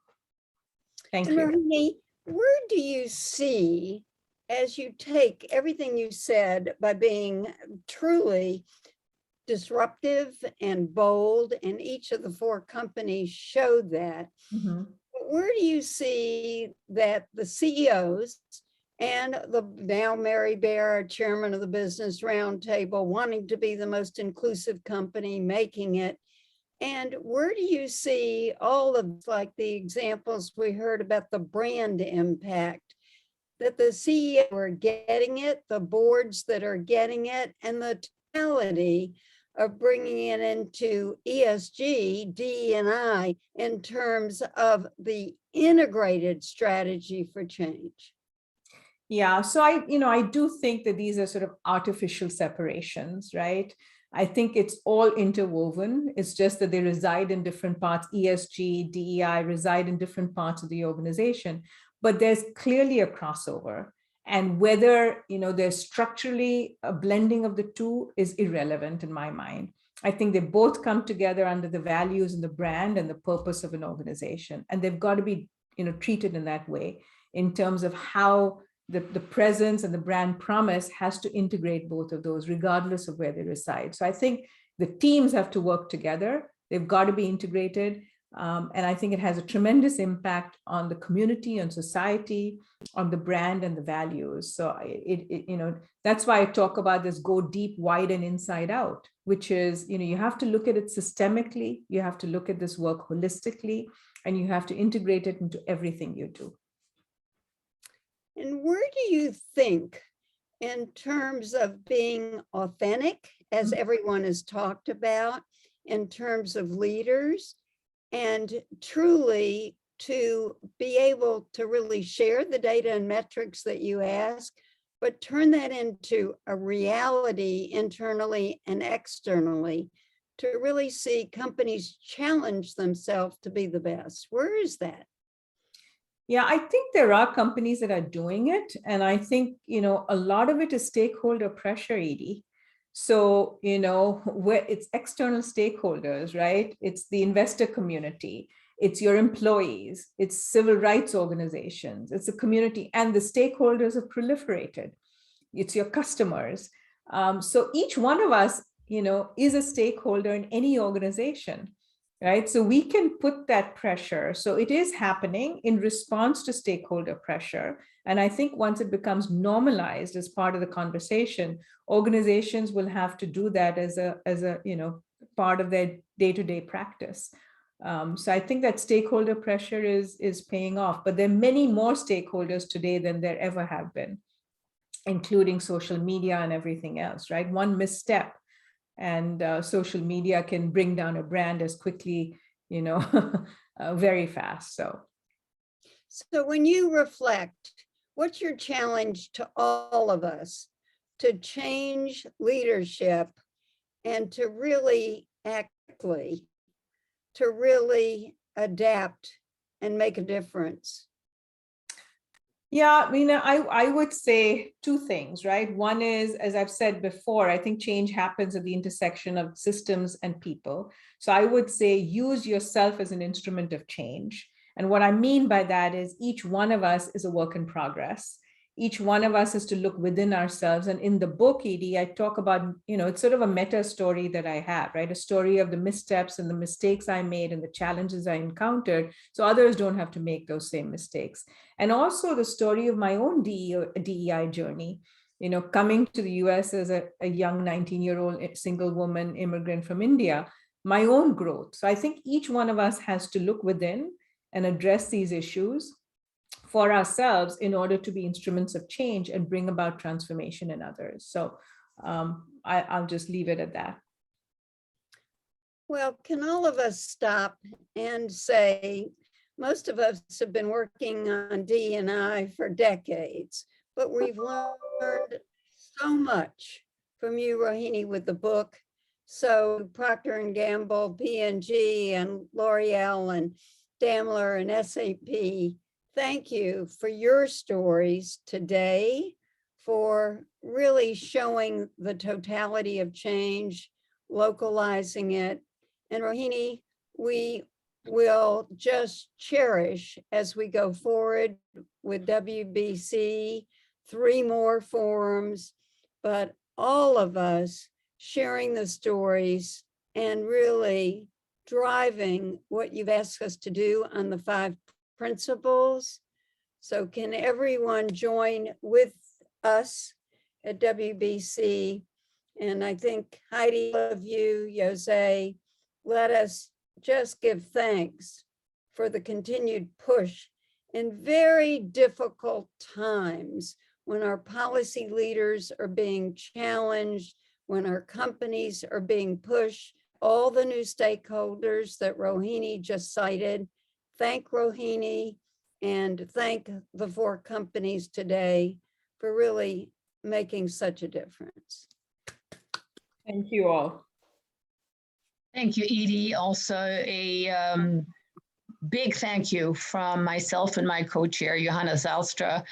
thank you. Rohini, where do you see, as you take everything you said by being truly disruptive and bold, and each of the 4 companies showed that, where do you see that the CEOs and the now Mary Bear, chairman of the Business Roundtable, wanting to be the most inclusive company, making it? And where do you see all of, like the examples we heard about the brand impact, that the CEO are getting it, the boards that are getting it, and the totality of bringing it into ESG, DE&I in terms of the integrated strategy for change? Yeah, so I do think that these are sort of artificial separations, right? I think it's all interwoven. It's just that they reside in different parts. ESG, DEI reside in different parts of the organization, but there's clearly a crossover. And whether there's structurally a blending of the two is irrelevant in my mind. I think they both come together under the values and the brand and the purpose of an organization, and they've got to be treated in that way in terms of how the presence and the brand promise has to integrate both of those, regardless of where they reside. So I think the teams have to work together. They've got to be integrated. And I think it has a tremendous impact on the community, on society, on the brand and the values. So that's why I talk about this go deep, wide, and inside out, which is, you have to look at it systemically. You have to look at this work holistically, and you have to integrate it into everything you do. And where do you think, in terms of being authentic, as everyone has talked about, in terms of leaders, and truly to be able to really share the data and metrics that you ask, but turn that into a reality internally and externally to really see companies challenge themselves to be the best? Where is that? Yeah, I think there are companies that are doing it. And I think, a lot of it is stakeholder pressure, Edie. So, where it's external stakeholders, right? It's the investor community, it's your employees, it's civil rights organizations, it's the community, and the stakeholders have proliferated. It's your customers. So each one of us, is a stakeholder in any organization. Right. So we can put that pressure. So it is happening in response to stakeholder pressure. And I think once it becomes normalized as part of the conversation, organizations will have to do that as a part of their day-to-day practice. So I think that stakeholder pressure is paying off, but there are many more stakeholders today than there ever have been, including social media and everything else, right? One misstep and social media can bring down a brand as quickly, very fast. So when you reflect, what's your challenge to all of us to change leadership and to really to really adapt and make a difference? Yeah, I would say 2 things, right? One is, as I've said before, I think change happens at the intersection of systems and people. So I would say use yourself as an instrument of change. And what I mean by that is each one of us is a work in progress. Each one of us is to look within ourselves. And in the book, Edie, I talk about, it's sort of a meta story that I have, right? A story of the missteps and the mistakes I made and the challenges I encountered, so others don't have to make those same mistakes. And also the story of my own DEI journey, coming to the US as a young 19-year-old single woman immigrant from India, my own growth. So I think each one of us has to look within and address these issues for ourselves in order to be instruments of change and bring about transformation in others. So I'll just leave it at that. Well, can all of us stop and say, most of us have been working on D&I for decades, but we've learned so much from you, Rohini, with the book. So Procter and Gamble, P&G, and L'Oreal, and Daimler, and SAP, thank you for your stories today, for really showing the totality of change, localizing it. And Rohini, we will just cherish as we go forward with WBC, 3 more forums, but all of us sharing the stories and really driving what you've asked us to do on the 5 principles. So can everyone join with us at WBC? And I think Heidi, of you, Jose, let us just give thanks for the continued push in very difficult times when our policy leaders are being challenged, when our companies are being pushed, all the new stakeholders that Rohini just cited. Thank Rohini and thank the 4 companies today for really making such a difference. Thank you all. Thank you, Edie. Also, a big thank you from myself and my co-chair, Johanna Zylstra,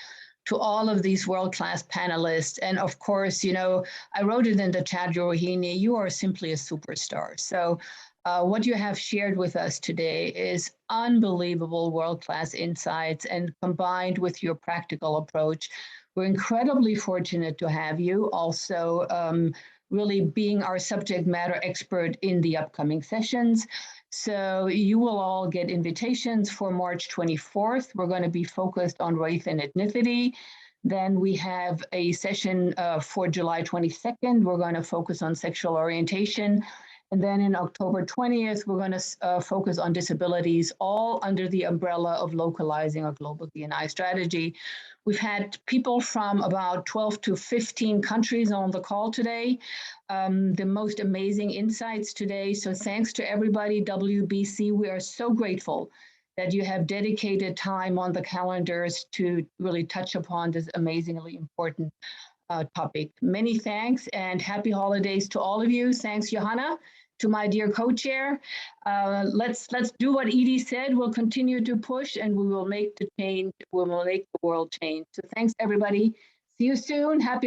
to all of these world-class panelists. And of course, you know, I wrote it in the chat, Rohini, you are simply a superstar. So what you have shared with us today is unbelievable world-class insights, and combined with your practical approach, we're incredibly fortunate to have you also really being our subject matter expert in the upcoming sessions. So you will all get invitations for March 24th. We're going to be focused on race and ethnicity. Then we have a session for July 22nd. We're going to focus on sexual orientation. And then in October 20th, we're going to focus on disabilities, all under the umbrella of localizing a global D&I strategy. We've had people from about 12 to 15 countries on the call today. The most amazing insights today. So thanks to everybody, WBC, we are so grateful that you have dedicated time on the calendars to really touch upon this amazingly important topic. Many thanks and happy holidays to all of you. Thanks, Johanna. To my dear co-chair, let's do what Edie said. We'll continue to push, and we will make the change. We will make the world change. So thanks, everybody. See you soon. Happy